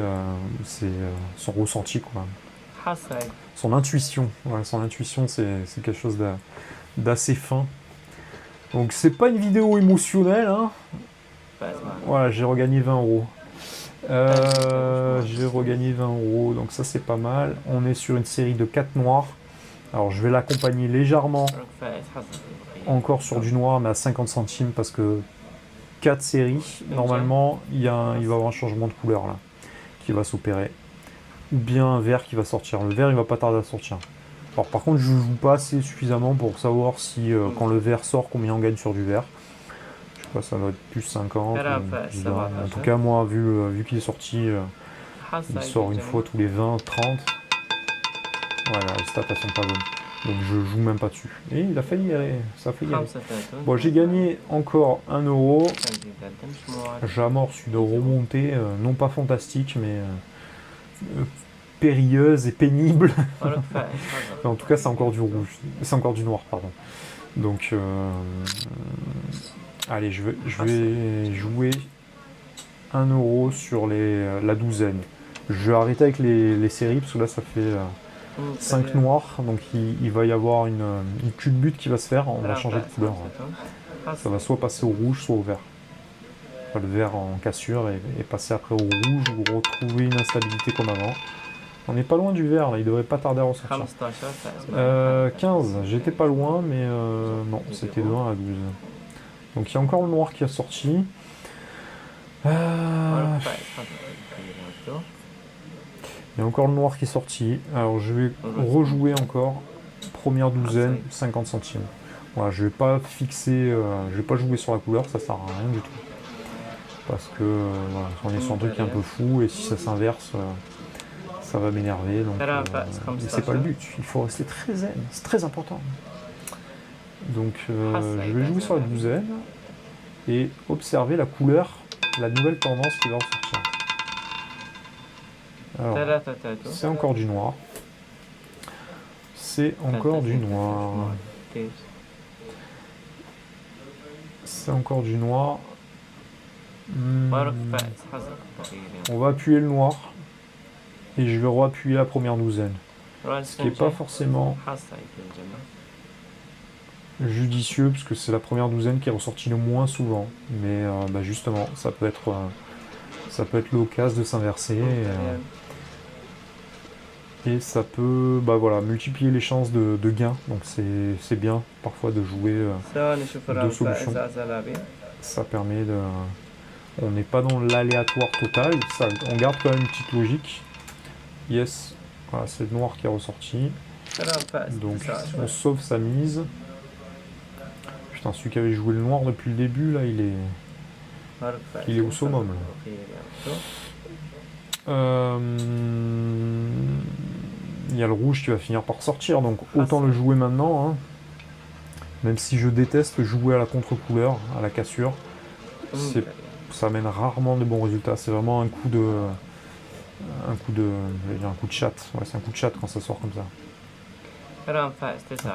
S1: son ressenti, quoi. Son intuition. Voilà, son intuition, c'est quelque chose d'assez fin. Donc, c'est pas une vidéo émotionnelle, hein. Voilà, j'ai regagné 20 euros. J'ai regagné 20 euros, donc ça c'est pas mal. On est sur une série de 4 noirs. Alors je vais l'accompagner légèrement encore sur du noir, mais à 50 centimes parce que 4 séries, normalement il va y avoir un changement de couleur là qui va s'opérer. Ou bien un vert qui va sortir. Le vert il va pas tarder à sortir. Alors par contre je joue pas assez suffisamment pour savoir si quand le vert sort combien on gagne sur du vert. Ça doit être plus 50. En tout cas, moi, vu qu'il est sorti, il sort une fois tous les 20, 30. Voilà, les stats, elles sont pas bonnes. Donc je joue même pas dessus. Et il a failli y aller. Ça a failli y aller. Bon, j'ai gagné encore 1 euro. J'amorce une remontée, non pas fantastique, mais périlleuse et pénible. En tout cas, c'est encore du rouge. C'est encore du noir, pardon. Donc... allez, je vais jouer 1 euro sur la douzaine. Je vais arrêter avec les séries parce que là ça fait 5 noirs, donc il va y avoir une culbute qui va se faire, on va changer de couleur. Ça va soit passer au rouge, soit au vert. Le vert en cassure et passer après au rouge ou retrouver une instabilité comme avant. On n'est pas loin du vert là, il devrait pas tarder à ressortir. 15, j'étais pas loin, mais non, c'était de 1 à 12. Donc il y a encore le noir qui a sorti. Il y a encore le noir qui est sorti. Alors je vais rejouer encore. Première douzaine, 50 centimes. Voilà, je vais pas fixer, je vais pas jouer sur la couleur, ça sert à rien du tout. Parce que voilà, on est sur un truc un peu fou et si ça s'inverse, ça va m'énerver. Donc c'est pas le but. Il faut rester très zen, c'est très important. Donc je vais jouer sur la douzaine et observer la couleur, la nouvelle tendance qui va ressortir. Alors, c'est encore du noir. C'est encore du noir. C'est encore du noir. On va appuyer le noir et je vais re-appuyer la première douzaine. Ce qui n'est pas forcément judicieux parce que c'est la première douzaine qui est ressortie le moins souvent, mais justement ça peut être l'occasion de s'inverser et ça peut multiplier les chances de gain, donc c'est bien parfois de jouer deux solutions. Ça permet de... On n'est pas dans l'aléatoire total, on garde quand même une petite logique. Yes, voilà, c'est le noir qui est ressorti, donc on sauve sa mise. Putain, celui qui avait joué le noir depuis le début, là, il est au summum. Il y a le rouge qui va finir par sortir, donc autant le jouer maintenant. Hein. Même si je déteste jouer à la contre-couleur, à la cassure, ça amène rarement de bons résultats. C'est vraiment un coup de chat. Ouais, c'est un coup de chat quand ça sort comme ça. Un coup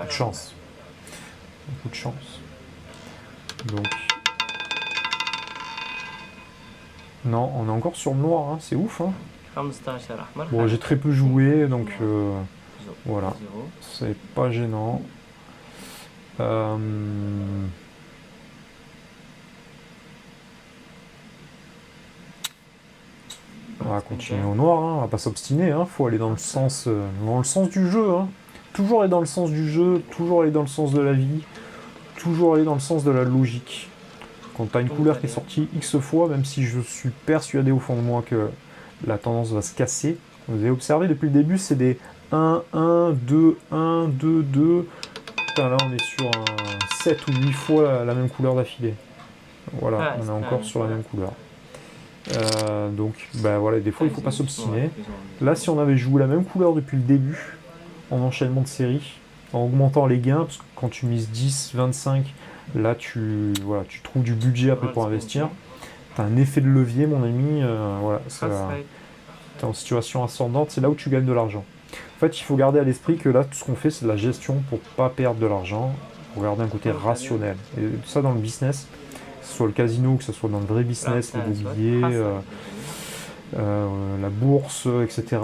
S1: de chance. Un coup de chance. Donc, non, on est encore sur le noir, hein, c'est ouf. Hein. Bon, j'ai très peu joué, donc voilà, c'est pas gênant. On va continuer au noir, hein, on va pas s'obstiner, hein, faut aller dans le sens du jeu. Hein. Toujours aller dans le sens du jeu, toujours aller dans le sens de la vie. Toujours aller dans le sens de la logique. Quand tu as une couleur qui est sortie X fois, même si je suis persuadé au fond de moi que la tendance va se casser, vous avez observé depuis le début, c'est des 1, 1, 2, 1, 2, 2. Putain, là on est sur un 7 ou 8 fois la même couleur d'affilée. Voilà, on est encore sur la même couleur. Donc, bah voilà, des fois il faut pas s'obstiner. Là, si on avait joué la même couleur depuis le début, en enchaînement de série, en augmentant les gains, parce que quand tu mises 10, 25, là tu trouves du budget après pour investir. Tu as un effet de levier, mon ami. Voilà, tu es en situation ascendante, c'est là où tu gagnes de l'argent. En fait, il faut garder à l'esprit que là, tout ce qu'on fait, c'est de la gestion pour pas perdre de l'argent, pour garder un côté rationnel. Et tout ça dans le business, que ce soit le casino, que ce soit dans le vrai business, l'immobilier, la bourse, etc.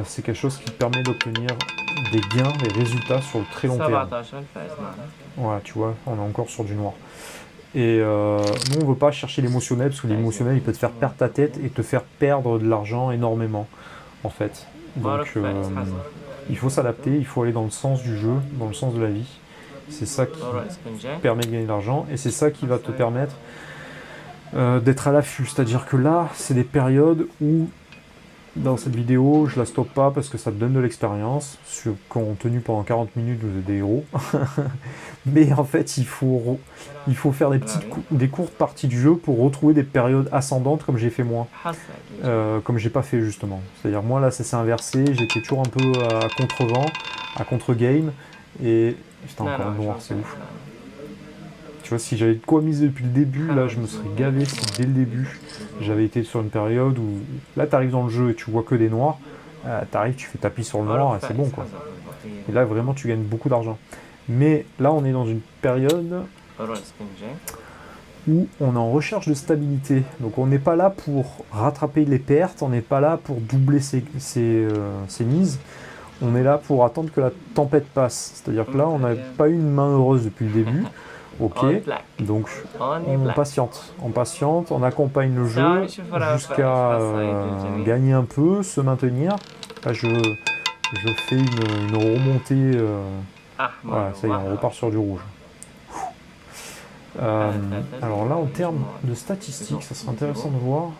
S1: C'est quelque chose qui te permet d'obtenir des gains, des résultats sur le très long terme. Voilà, tu vois, on est encore sur du noir. Et nous, on veut pas chercher l'émotionnel, parce que l'émotionnel, il peut te faire perdre ta tête et te faire perdre de l'argent énormément, en fait. Donc, il faut s'adapter, il faut aller dans le sens du jeu, dans le sens de la vie. C'est ça qui permet de gagner de l'argent, et c'est ça qui va te permettre d'être à l'affût. C'est-à-dire que là, c'est des périodes où, dans cette vidéo, je la stoppe pas parce que ça te donne de l'expérience. Ceux qui ont tenu pendant 40 minutes, vous êtes des héros. Mais en fait, il faut faire des courtes parties du jeu pour retrouver des périodes ascendantes comme j'ai fait moi. Comme j'ai pas fait justement. C'est-à-dire moi là, ça s'est inversé. J'étais toujours un peu à contre-vent, à contre-game. Et putain, encore un noir, c'est ouf. Tu vois, si j'avais de quoi miser depuis le début, là, je me serais gavé si dès le début, j'avais été sur une période où, là, t'arrives dans le jeu et tu vois que des noirs, t'arrives, tu fais tapis sur le noir et c'est bon, quoi. Et là, vraiment, tu gagnes beaucoup d'argent. Mais là, on est dans une période où on est en recherche de stabilité. Donc, on n'est pas là pour rattraper les pertes, on n'est pas là pour doubler ses mises. On est là pour attendre que la tempête passe. C'est-à-dire que là, on n'a pas eu une main heureuse depuis le début. Ok, donc on patiente, on accompagne le jeu jusqu'à gagner un peu, se maintenir. Là, je fais une remontée. Voilà, ça y est, on repart sur du rouge. Alors là, en termes de statistiques, ça serait intéressant de voir.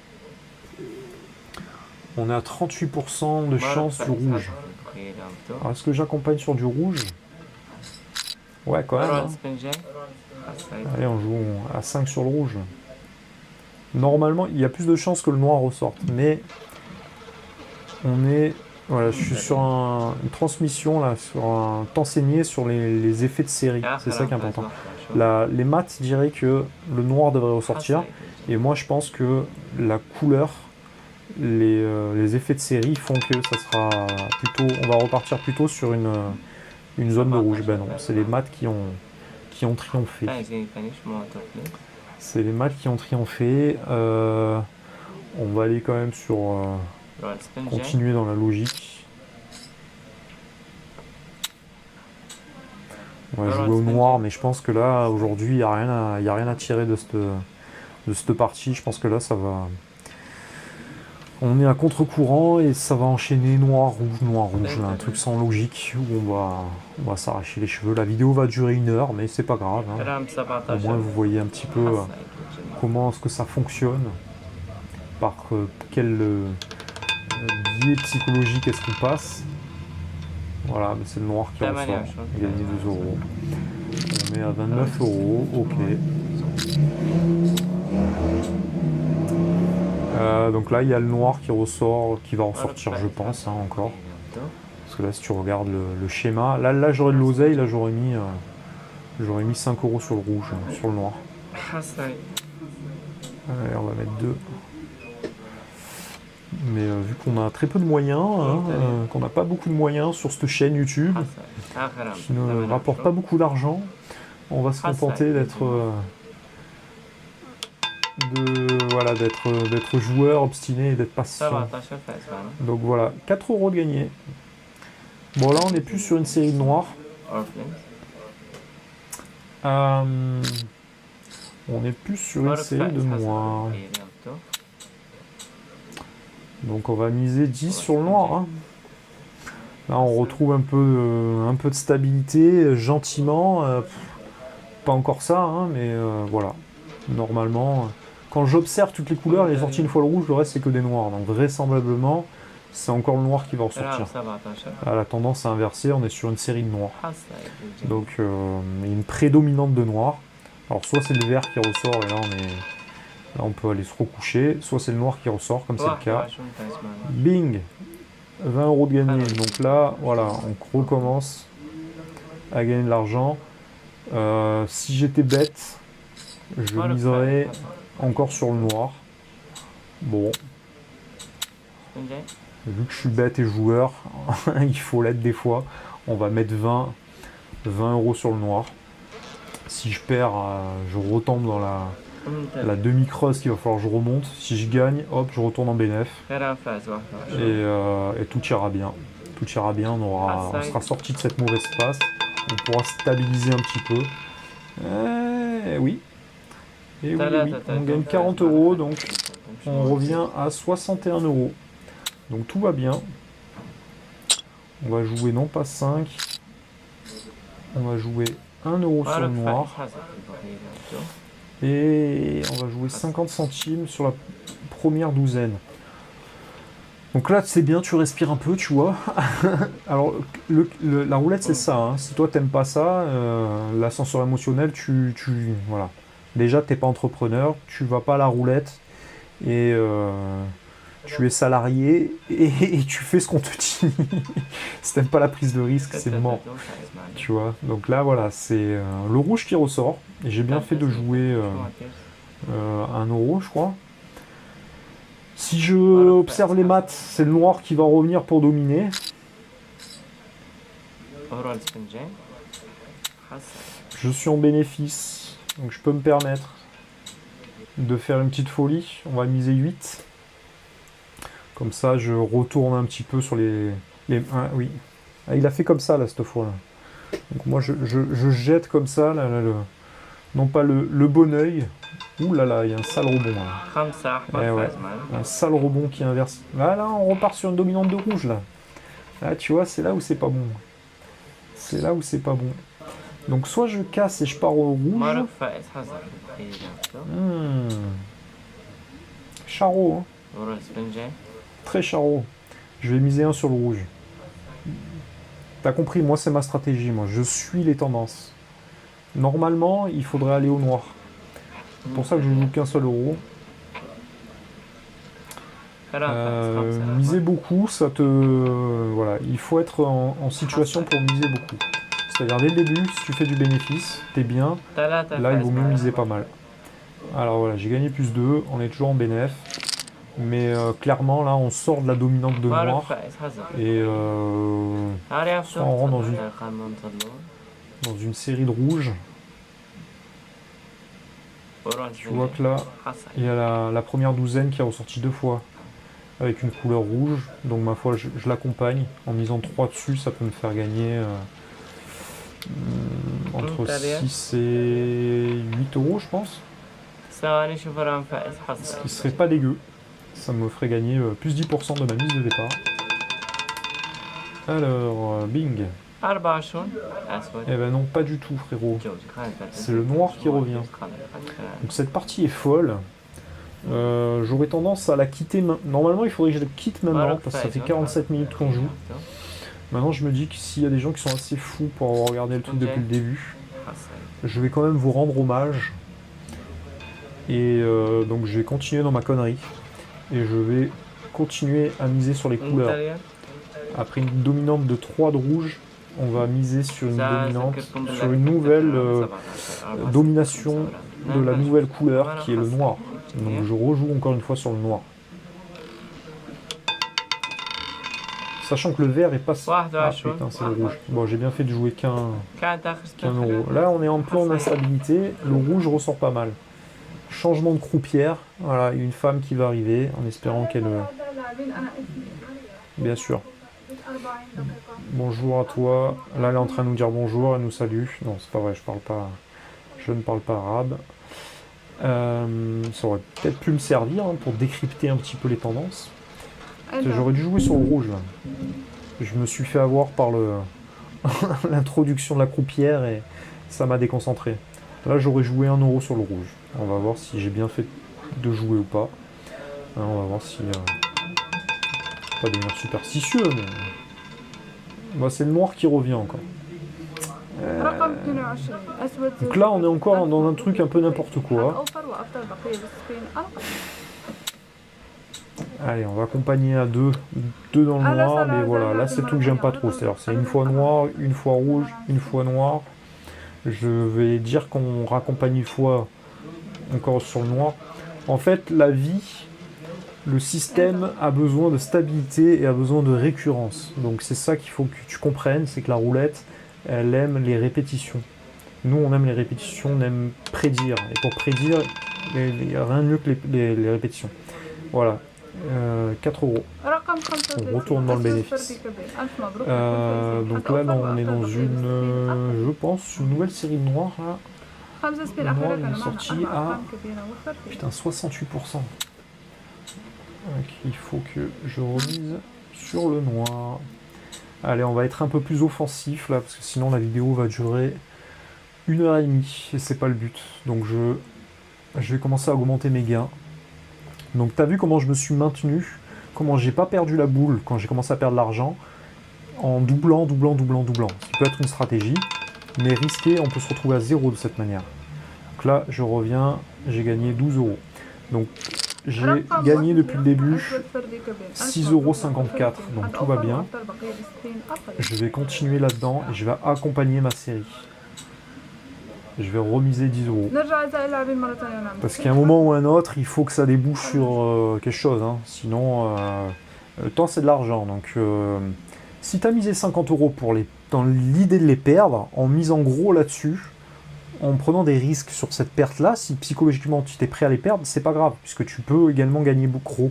S1: On est à 38% de chance du rouge. Alors, est-ce que j'accompagne sur du rouge? Ouais, quand même. Hein. Allez, on joue à 5 sur le rouge. Normalement, il y a plus de chances que le noir ressorte, mais on est... Voilà, je suis sur une transmission, là, sur un temps saigné sur les effets de série. C'est ça qui est important. Les maths diraient que le noir devrait ressortir, et moi je pense que la couleur, les effets de série font que ça sera plutôt... On va repartir plutôt sur une zone de rouge. Ben non, c'est les maths qui ont triomphé. C'est les maths qui ont triomphé. On va aller quand même sur... continuer dans la logique. On va jouer au noir, mais je pense que là, aujourd'hui, il n'y a rien à tirer de cette partie. Je pense que là, ça va... On est à contre-courant et ça va enchaîner noir, rouge, là, un truc sans logique où on va s'arracher les cheveux. La vidéo va durer 1 heure, mais c'est pas grave. Hein. Au moins vous voyez un petit peu comment est-ce que ça fonctionne, par quel biais psychologique est-ce qu'on passe. Voilà, mais c'est le noir qui ressort. Il a gagné 2 euros. On est à 29 euros, ok. Donc là, il y a le noir qui va ressortir, je pense, hein, encore. Parce que là, si tu regardes le schéma, là j'aurais de l'oseille, là j'aurais mis 5 euros sur le rouge, sur le noir. Allez, on va mettre 2. Mais vu qu'on a très peu de moyens, hein, qu'on n'a pas beaucoup de moyens sur cette chaîne YouTube, qui ne rapporte pas beaucoup d'argent, on va se contenter d'être joueur obstiné et d'être patient. Donc voilà, 4 euros de gagné. Bon là on est plus sur une série de noirs. On est plus sur une série de noirs. Donc on va miser 10 sur le noir. Hein. Là on retrouve un peu de stabilité, gentiment. Pas encore ça, hein, mais voilà. Normalement, quand j'observe toutes les couleurs, il est sorti une fois le rouge, le reste c'est que des noirs. Donc vraisemblablement, c'est encore le noir qui va ressortir. Ah, la tendance à inverser, on est sur une série de noirs. Donc il y a une prédominante de noirs. Alors soit c'est le vert qui ressort et là on peut aller se recoucher, soit c'est le noir qui ressort comme c'est le cas. Bing, 20 € de gagné. Donc là, voilà, on recommence à gagner de l'argent. Si j'étais bête, je miserais encore sur le noir. Bon. Vu que je suis bête et joueur, il faut l'être des fois. On va mettre 20 € sur le noir. Si je perds, je retombe dans la demi-creuse qu'il va falloir que je remonte. Si je gagne, hop, je retourne en bénéf. Et tout ira bien. Tout ira bien, on sera sorti de cette mauvaise passe. On pourra stabiliser un petit peu. Oui. Et oui, on gagne 40 €, donc on revient à 61 €. Donc tout va bien. On va jouer non pas 5. On va jouer 1 € sur le noir. Et on va jouer 50 centimes sur la première douzaine. Donc là, c'est bien, tu respires un peu, tu vois. Alors, la roulette, c'est ça. Hein. Si toi, t'aimes pas ça, l'ascenseur émotionnel, voilà. Déjà, t'es pas entrepreneur, tu vas pas à la roulette et tu es salarié et tu fais ce qu'on te dit. Si t'aimes pas la prise de risque, c'est mort. Tu vois. Donc là, voilà, c'est le rouge qui ressort. Et j'ai bien fait de jouer 1 € je crois. Si je observe les maths, c'est le noir qui va revenir pour dominer. Je suis en bénéfice, donc je peux me permettre de faire une petite folie. On va miser 8. Comme ça, je retourne un petit peu sur les oui. Ah, il a fait comme ça, là, cette fois-là. Donc moi, je jette comme ça, là, non pas le bon oeil. Ouh là là, il y a un sale rebond là. Ouais. Un sale rebond qui inverse. Là, on repart sur une dominante de rouge là. Là, tu vois, c'est là où c'est pas bon. C'est là où c'est pas bon. Donc soit je casse et je pars au rouge. Charreau, hein. Très charreau. Je vais miser 1 sur le rouge. T'as compris, moi c'est ma stratégie, moi. Je suis les tendances. Normalement, il faudrait aller au noir. C'est pour ça que je ne joue qu'un seul euro. Miser beaucoup, ça te... voilà, il faut être en situation pour miser beaucoup. C'est-à-dire dès le début, si tu fais du bénéfice, t'es bien. Là, il vaut mieux miser pas mal. Alors voilà, j'ai gagné plus 2, on est toujours en bénéf. Mais clairement, là, on sort de la dominante de noir. Et soit on rentre dans une série de rouges. Tu vois que là, il y a la première douzaine qui est ressortie 2 fois avec une couleur rouge. Donc ma foi, je l'accompagne. En misant 3 dessus, ça peut me faire gagner entre 6 et 8 €, je pense. Ce qui serait pas dégueu. Ça me ferait gagner plus 10% de ma mise de départ. Alors, bing. Eh ben non, pas du tout, frérot. C'est le noir qui revient. Donc cette partie est folle. J'aurais tendance à la quitter. Normalement, il faudrait que je la quitte maintenant, parce que ça fait 47 minutes qu'on joue. Maintenant, je me dis que s'il y a des gens qui sont assez fous pour avoir regardé le truc depuis le début, je vais quand même vous rendre hommage. Et donc, je vais continuer dans ma connerie. Et je vais continuer à miser sur les couleurs. Après une dominante de 3 de rouge, on va miser sur une dominante, sur une nouvelle domination de la nouvelle couleur qui est le noir. Donc je rejoue encore une fois sur le noir. Sachant que le vert est pas... Ah putain, c'est le rouge. Bon, j'ai bien fait de jouer qu'un euro. Là, on est en plan d'instabilité. Le rouge ressort pas mal. Changement de croupière. Voilà, une femme qui va arriver en espérant qu'elle... Bien sûr. Bonjour à toi. Là, elle est en train de nous dire bonjour, elle nous salue. Non, c'est pas vrai, je ne parle pas arabe. Ça aurait peut-être pu me servir pour décrypter un petit peu les tendances. J'aurais dû jouer sur le rouge là. Je me suis fait avoir par l'introduction de la croupière et ça m'a déconcentré. Là, j'aurais joué 1 € sur le rouge. On va voir si j'ai bien fait de jouer ou pas. Hein, on va voir si... pas devenir superstitieux, mais... Bah, c'est le noir qui revient encore. Donc là, on est encore dans un truc un peu n'importe quoi. Allez, on va accompagner à deux dans le noir, mais voilà, là c'est le truc que j'aime pas trop. C'est une fois noir, une fois rouge, une fois noir. Je vais dire qu'on raccompagne une fois encore sur le noir. En fait, la vie, le système a besoin de stabilité et a besoin de récurrence. Donc c'est ça qu'il faut que tu comprennes, c'est que la roulette, elle aime les répétitions. Nous, on aime les répétitions, on aime prédire. Et pour prédire, il n'y a rien de mieux que les répétitions. Voilà. 4 euros. On retourne dans le bénéfice. Donc là, on est dans une, je pense, une nouvelle série de noirs. Là. Le noir, il est sorti à putain, 68%. Donc, il faut que je remise sur le noir. Allez, on va être un peu plus offensif là, parce que sinon la vidéo va durer 1h30 et c'est pas le but. Donc je vais commencer à augmenter mes gains. Donc t'as vu comment je me suis maintenu, comment j'ai pas perdu la boule quand j'ai commencé à perdre l'argent, en doublant. Ce qui peut être une stratégie, mais risqué, on peut se retrouver à 0 de cette manière. Donc là, je reviens, j'ai gagné 12 euros. Donc j'ai gagné depuis le début 6,54 €, donc tout va bien. Je vais continuer là-dedans et je vais accompagner ma série. Je vais remiser 10 euros. Parce qu'à un moment ou un autre, il faut que ça débouche sur quelque chose. Hein. Sinon, le temps c'est de l'argent. Donc, si tu as misé 50 euros dans l'idée de les perdre, en misant gros là-dessus, en prenant des risques sur cette perte-là, si psychologiquement tu t'es prêt à les perdre, c'est pas grave, puisque tu peux également gagner gros.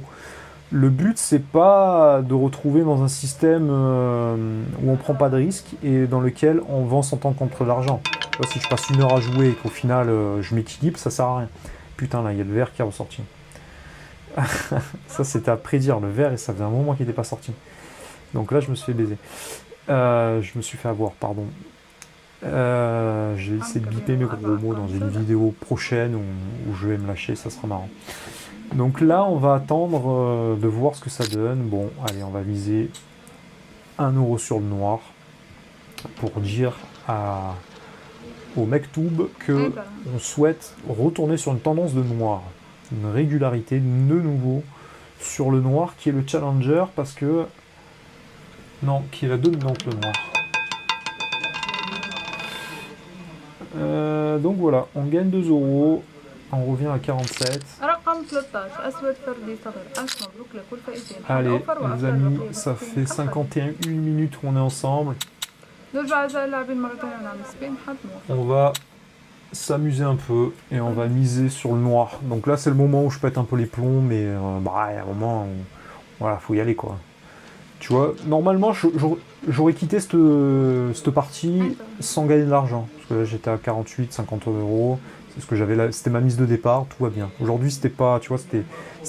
S1: Le but, c'est pas de retrouver dans un système où on prend pas de risques et dans lequel on vend son temps contre l'argent. Si je passe 1 heure à jouer et qu'au final je m'équilibre, ça sert à rien. Putain, là, il y a le vert qui est ressorti. Ça, c'était à prédire, le vert, et ça faisait un moment qu'il n'était pas sorti. Donc là, je me suis fait baiser. Je me suis fait avoir, pardon. J'ai essayé de biper mes gros mots dans une vidéo prochaine où je vais me lâcher, ça sera marrant. Donc là, on va attendre de voir ce que ça donne. Bon, allez, on va viser 1 euro sur le noir pour dire au Mektoub que on souhaite retourner sur une tendance de noir, une régularité de nouveau sur le noir qui est le challenger parce que non, qui est la dominante le noir. Donc voilà, on gagne 2 euros, on revient à 47. Allez, les amis, ça fait 51 minutes qu'on est ensemble. On va s'amuser un peu et on va miser sur le noir. Donc là, c'est le moment où je pète un peu les plombs, mais il y a un moment où voilà, faut y aller quoi. Tu vois, normalement, j'aurais quitté cette partie sans gagner de l'argent. Parce que là, j'étais à 48, 50 euros. C'est ce que j'avais là. C'était ma mise de départ, tout va bien. Aujourd'hui, c'était pas, tu vois, c'était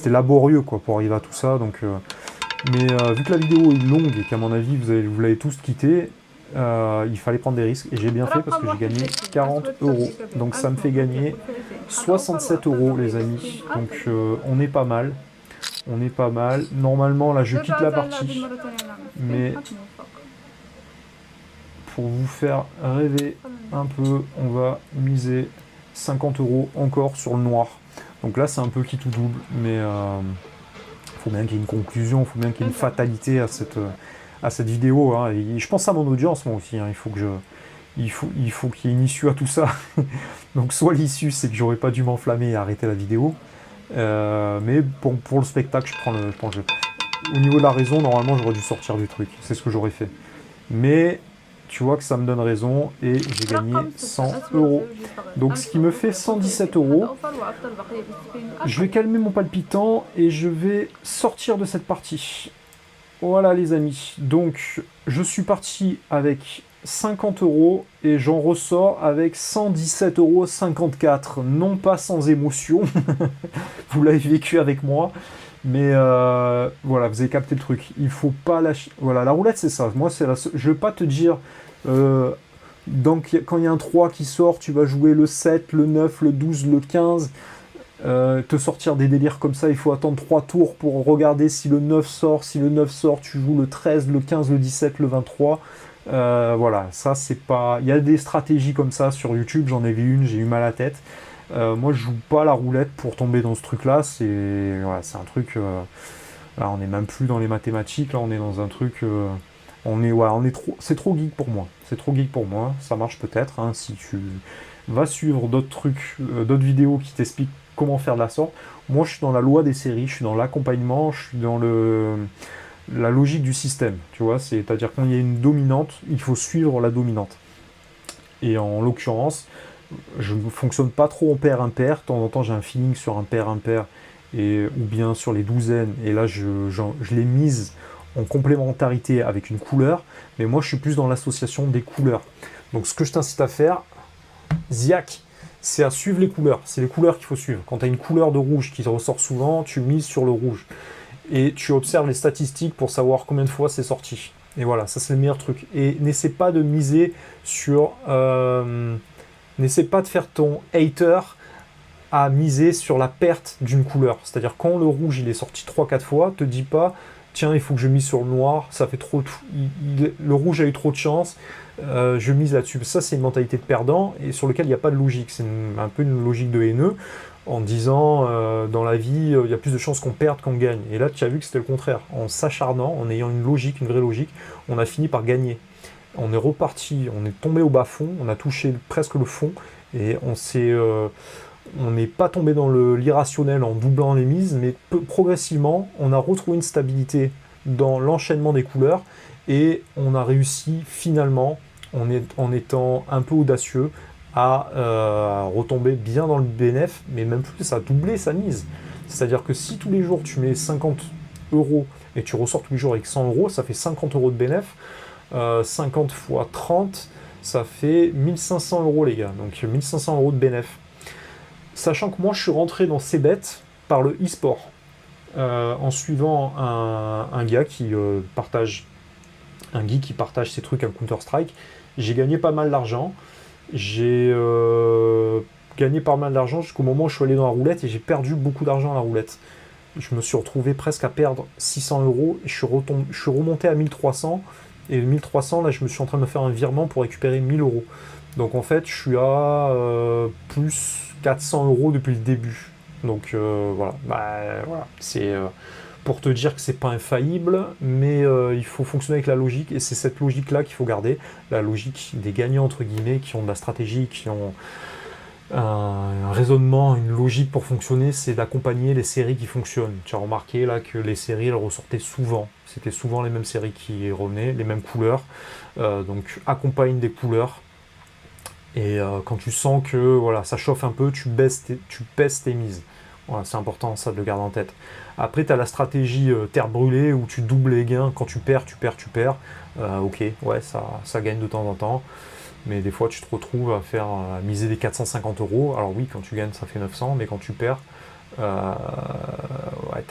S1: laborieux quoi pour arriver à tout ça. Donc, mais vu que la vidéo est longue et qu'à mon avis, vous l'avez tous quitté, il fallait prendre des risques. Et j'ai bien fait parce que j'ai gagné 40 euros. Donc ça me fait gagner 67 euros, les amis. Donc on est pas mal. On est pas mal. Normalement, là, je quitte la partie. Mais pour vous faire rêver un peu, on va miser 50 euros encore sur le noir. Donc là, c'est un peu qui tout double. Mais faut bien qu'il y ait une conclusion, il faut bien qu'il y ait une fatalité à cette vidéo. Hein. Et je pense à mon audience, moi aussi. Hein. Il faut qu'il y ait une issue à tout ça. Donc soit l'issue, c'est que j'aurais pas dû m'enflammer et arrêter la vidéo. Mais pour le spectacle, je prends le jeu. Au niveau de la raison, normalement, j'aurais dû sortir du truc. C'est ce que j'aurais fait. Mais tu vois que ça me donne raison et j'ai gagné 100 euros. Donc, ce qui me fait 117 euros. Je vais calmer mon palpitant et je vais sortir de cette partie. Voilà, les amis. Donc, je suis parti avec 50 euros et j'en ressors avec 117,54 €. Non pas sans émotion, vous l'avez vécu avec moi, mais voilà, vous avez capté le truc. Il faut pas lâcher. Voilà, la roulette c'est ça. Moi, je vais pas te dire Donc quand il y a un 3 qui sort, tu vas jouer le 7, le 9, le 12, le 15. Te sortir des délires comme ça, il faut attendre 3 tours pour regarder si le 9 sort. Si le 9 sort, tu joues le 13, le 15, le 17, le 23. Voilà, ça c'est pas... Il y a des stratégies comme ça sur YouTube, j'en ai vu une, j'ai eu mal à la tête. Moi je joue pas la roulette pour tomber dans ce truc-là, c'est voilà, c'est un truc... Là on n'est même plus dans les mathématiques, là on est dans un truc... on est trop... C'est trop geek pour moi, c'est trop geek pour moi, ça marche peut-être, hein, si tu vas suivre d'autres trucs, d'autres vidéos qui t'expliquent comment faire de la sorte. Moi je suis dans la loi des séries, je suis dans l'accompagnement, je suis dans la logique du système, tu vois, c'est-à-dire quand il y a une dominante, il faut suivre la dominante. Et en l'occurrence, je ne fonctionne pas trop en pair-impair, de temps en temps j'ai un feeling sur un pair-impair, ou bien sur les douzaines, et là je l'ai mise en complémentarité avec une couleur, mais moi je suis plus dans l'association des couleurs. Donc ce que je t'incite à faire, Ziac, c'est à suivre les couleurs, c'est les couleurs qu'il faut suivre. Quand tu as une couleur de rouge qui ressort souvent, tu mises sur le rouge. Et tu observes les statistiques pour savoir combien de fois c'est sorti. Et voilà, ça c'est le meilleur truc. Et n'essaie pas de miser sur... n'essaie pas de faire ton hater à miser sur la perte d'une couleur. C'est-à-dire quand le rouge il est sorti 3-4 fois, te dis pas tiens il faut que je mise sur le noir, ça fait trop... le rouge a eu trop de chance, je mise là-dessus. Ça c'est une mentalité de perdant et sur lequel il n'y a pas de logique. C'est un peu une logique de haineux en disant dans la vie il y a plus de chances qu'on perde qu'on gagne. Et là tu as vu que c'était le contraire. En s'acharnant, en ayant une logique, une vraie logique, on a fini par gagner. On est reparti, on est tombé au bas-fond, on a touché presque le fond et on n'est pas tombé dans l'irrationnel en doublant les mises, mais progressivement, on a retrouvé une stabilité dans l'enchaînement des couleurs et on a réussi finalement, en étant un peu audacieux, à retomber bien dans le bénéf, mais même plus à doubler sa mise. C'est-à-dire que si tous les jours tu mets 50 euros et tu ressors tous les jours avec 100 euros, ça fait 50 euros de bénéf. 50 fois 30, ça fait 1500 euros les gars, donc 1500 euros de bénéf. Sachant que moi je suis rentré dans ces bêtes par le e-sport, en suivant un gars qui partage, un geek qui partage ses trucs à Counter-Strike. J'ai gagné pas mal d'argent, j'ai gagné pas mal d'argent jusqu'au moment où je suis allé dans la roulette et j'ai perdu beaucoup d'argent à la roulette. Je me suis retrouvé presque à perdre 600 euros et je suis remonté à 1300. Et 1300, là, je me suis en train de me faire un virement pour récupérer 1000 euros. Donc en fait, je suis à plus 400 euros depuis le début. Donc voilà, voilà. C'est pour te dire que c'est pas infaillible, mais il faut fonctionner avec la logique. Et c'est cette logique-là qu'il faut garder. La logique des gagnants, entre guillemets, qui ont de la stratégie, qui ont un raisonnement, une logique pour fonctionner, c'est d'accompagner les séries qui fonctionnent. Tu as remarqué là que les séries elles ressortaient souvent. C'était souvent les mêmes séries qui revenaient, les mêmes couleurs. Donc accompagne des couleurs. Et quand tu sens que voilà, ça chauffe un peu, tu baisses tes mises. Voilà, c'est important ça de le garder en tête. Après, tu as la stratégie terre brûlée où tu doubles les gains. Quand tu perds. Ok, ouais, ça gagne de temps en temps. Mais des fois, tu te retrouves à miser des 450 euros. Alors oui, quand tu gagnes, ça fait 900, mais quand tu perds, ouais,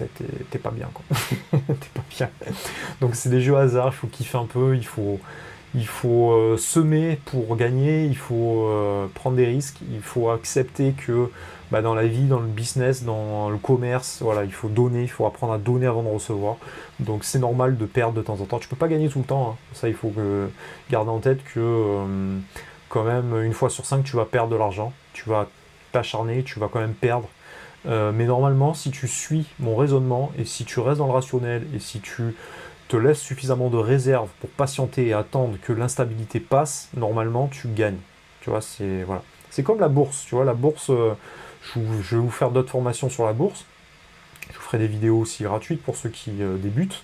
S1: t'es pas bien, quoi. T'es pas bien. Donc c'est des jeux hasard, il faut kiffer un peu, il faut semer pour gagner, il faut prendre des risques, il faut accepter que dans la vie, dans le business, dans le commerce, voilà, il faut donner, il faut apprendre à donner avant de recevoir. Donc c'est normal de perdre de temps en temps. Tu peux pas gagner tout le temps, hein. Ça il faut garder en tête que quand même une fois sur 5 tu vas perdre de l'argent, tu vas t'acharner, tu vas quand même perdre. Mais normalement, si tu suis mon raisonnement et si tu restes dans le rationnel et si tu te laisses suffisamment de réserve pour patienter et attendre que l'instabilité passe, normalement tu gagnes. Tu vois, c'est voilà. C'est comme la bourse, tu vois, la bourse, je vais vous faire d'autres formations sur la bourse. Je vous ferai des vidéos aussi gratuites pour ceux qui débutent.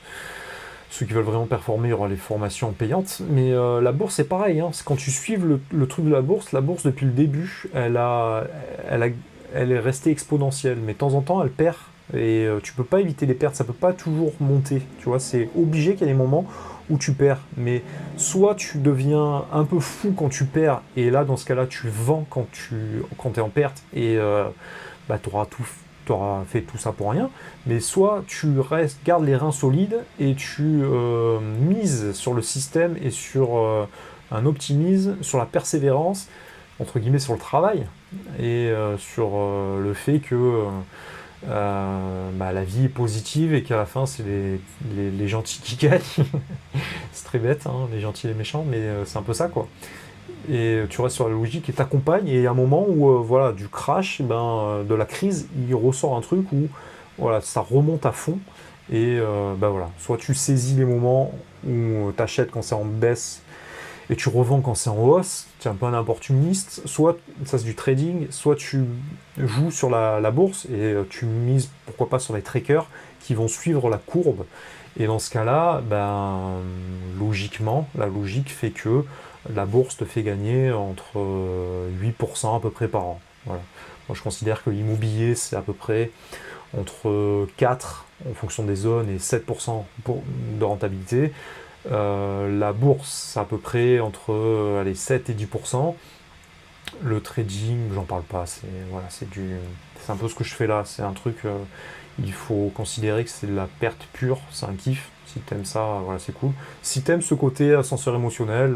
S1: Ceux qui veulent vraiment performer, il y aura les formations payantes. Mais la bourse, c'est pareil, hein. Quand tu suives le truc de la bourse depuis le début, elle est restée exponentielle. Mais de temps en temps, elle perd. Et tu peux pas éviter les pertes, ça peut pas toujours monter. Tu vois, c'est obligé qu'il y ait des moments où tu perds. Mais soit tu deviens un peu fou quand tu perds, et là, dans ce cas-là, tu vends quand tu es en perte, et tu auras fait tout ça pour rien. Mais soit tu gardes les reins solides et tu mises sur le système et sur un optimise sur la persévérance, entre guillemets, sur le travail, et sur le fait que la vie est positive et qu'à la fin, c'est les gentils qui gagnent. C'est très bête, hein, les gentils et les méchants, mais c'est un peu ça, quoi. Et tu restes sur la logique et t'accompagnes, et il y a un moment où, voilà, du crash, de la crise, il ressort un truc où, voilà, ça remonte à fond, et voilà, soit tu saisis les moments où t'achètes quand c'est en baisse, et tu revends quand c'est en hausse, tu es un peu un opportuniste, soit ça c'est du trading, soit tu joues sur la bourse, et tu mises, pourquoi pas, sur les trackers qui vont suivre la courbe, et dans ce cas-là, logiquement, la logique fait que la bourse te fait gagner entre 8% à peu près par an. Voilà. Moi, je considère que l'immobilier, c'est à peu près entre 4 en fonction des zones et 7% de rentabilité. La bourse, c'est à peu près entre 7 et 10%. Le trading, j'en parle pas. C'est voilà, c'est un peu ce que je fais là. C'est un truc, il faut considérer que c'est de la perte pure. C'est un kiff. Si t'aimes ça, voilà, c'est cool. Si t'aimes ce côté ascenseur émotionnel,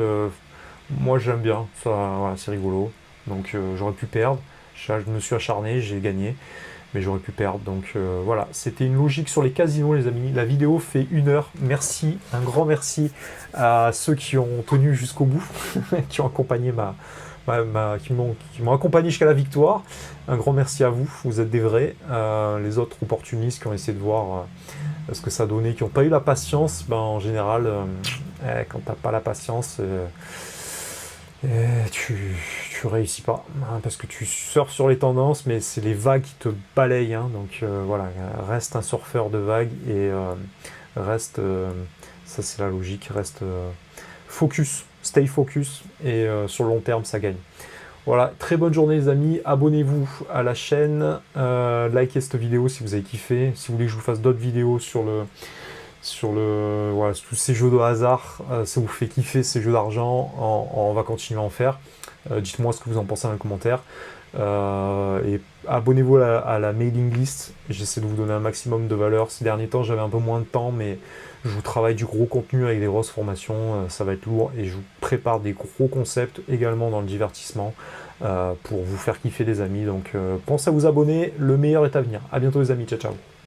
S1: moi j'aime bien, ça, voilà, c'est rigolo. Donc j'aurais pu perdre, je me suis acharné, j'ai gagné, mais j'aurais pu perdre. Donc voilà, c'était une logique sur les casinos, les amis. La vidéo fait 1 heure. Merci, un grand merci à ceux qui ont tenu jusqu'au bout, qui ont accompagné qui m'ont accompagné jusqu'à la victoire. Un grand merci à vous, vous êtes des vrais. Les autres opportunistes qui ont essayé de voir ce que ça donnait, qui n'ont pas eu la patience, en général, quand t'as pas la patience, tu réussis pas, hein, parce que tu surfes sur les tendances, mais c'est les vagues qui te balayent, hein, donc voilà, reste un surfeur de vagues, et reste, ça c'est la logique, reste focus, stay focus, et sur le long terme ça gagne. Voilà, très bonne journée les amis, abonnez-vous à la chaîne, likez cette vidéo si vous avez kiffé, si vous voulez que je vous fasse d'autres vidéos sur voilà, tous ces jeux de hasard, ça vous fait kiffer ces jeux d'argent, on va continuer à en faire. Dites-moi ce que vous en pensez dans les commentaires. Et abonnez-vous à la mailing list, j'essaie de vous donner un maximum de valeur. Ces derniers temps j'avais un peu moins de temps, mais je vous travaille du gros contenu avec des grosses formations, ça va être lourd, et je vous prépare des gros concepts également dans le divertissement pour vous faire kiffer les amis. Donc pensez à vous abonner, le meilleur est à venir. A bientôt les amis, ciao ciao.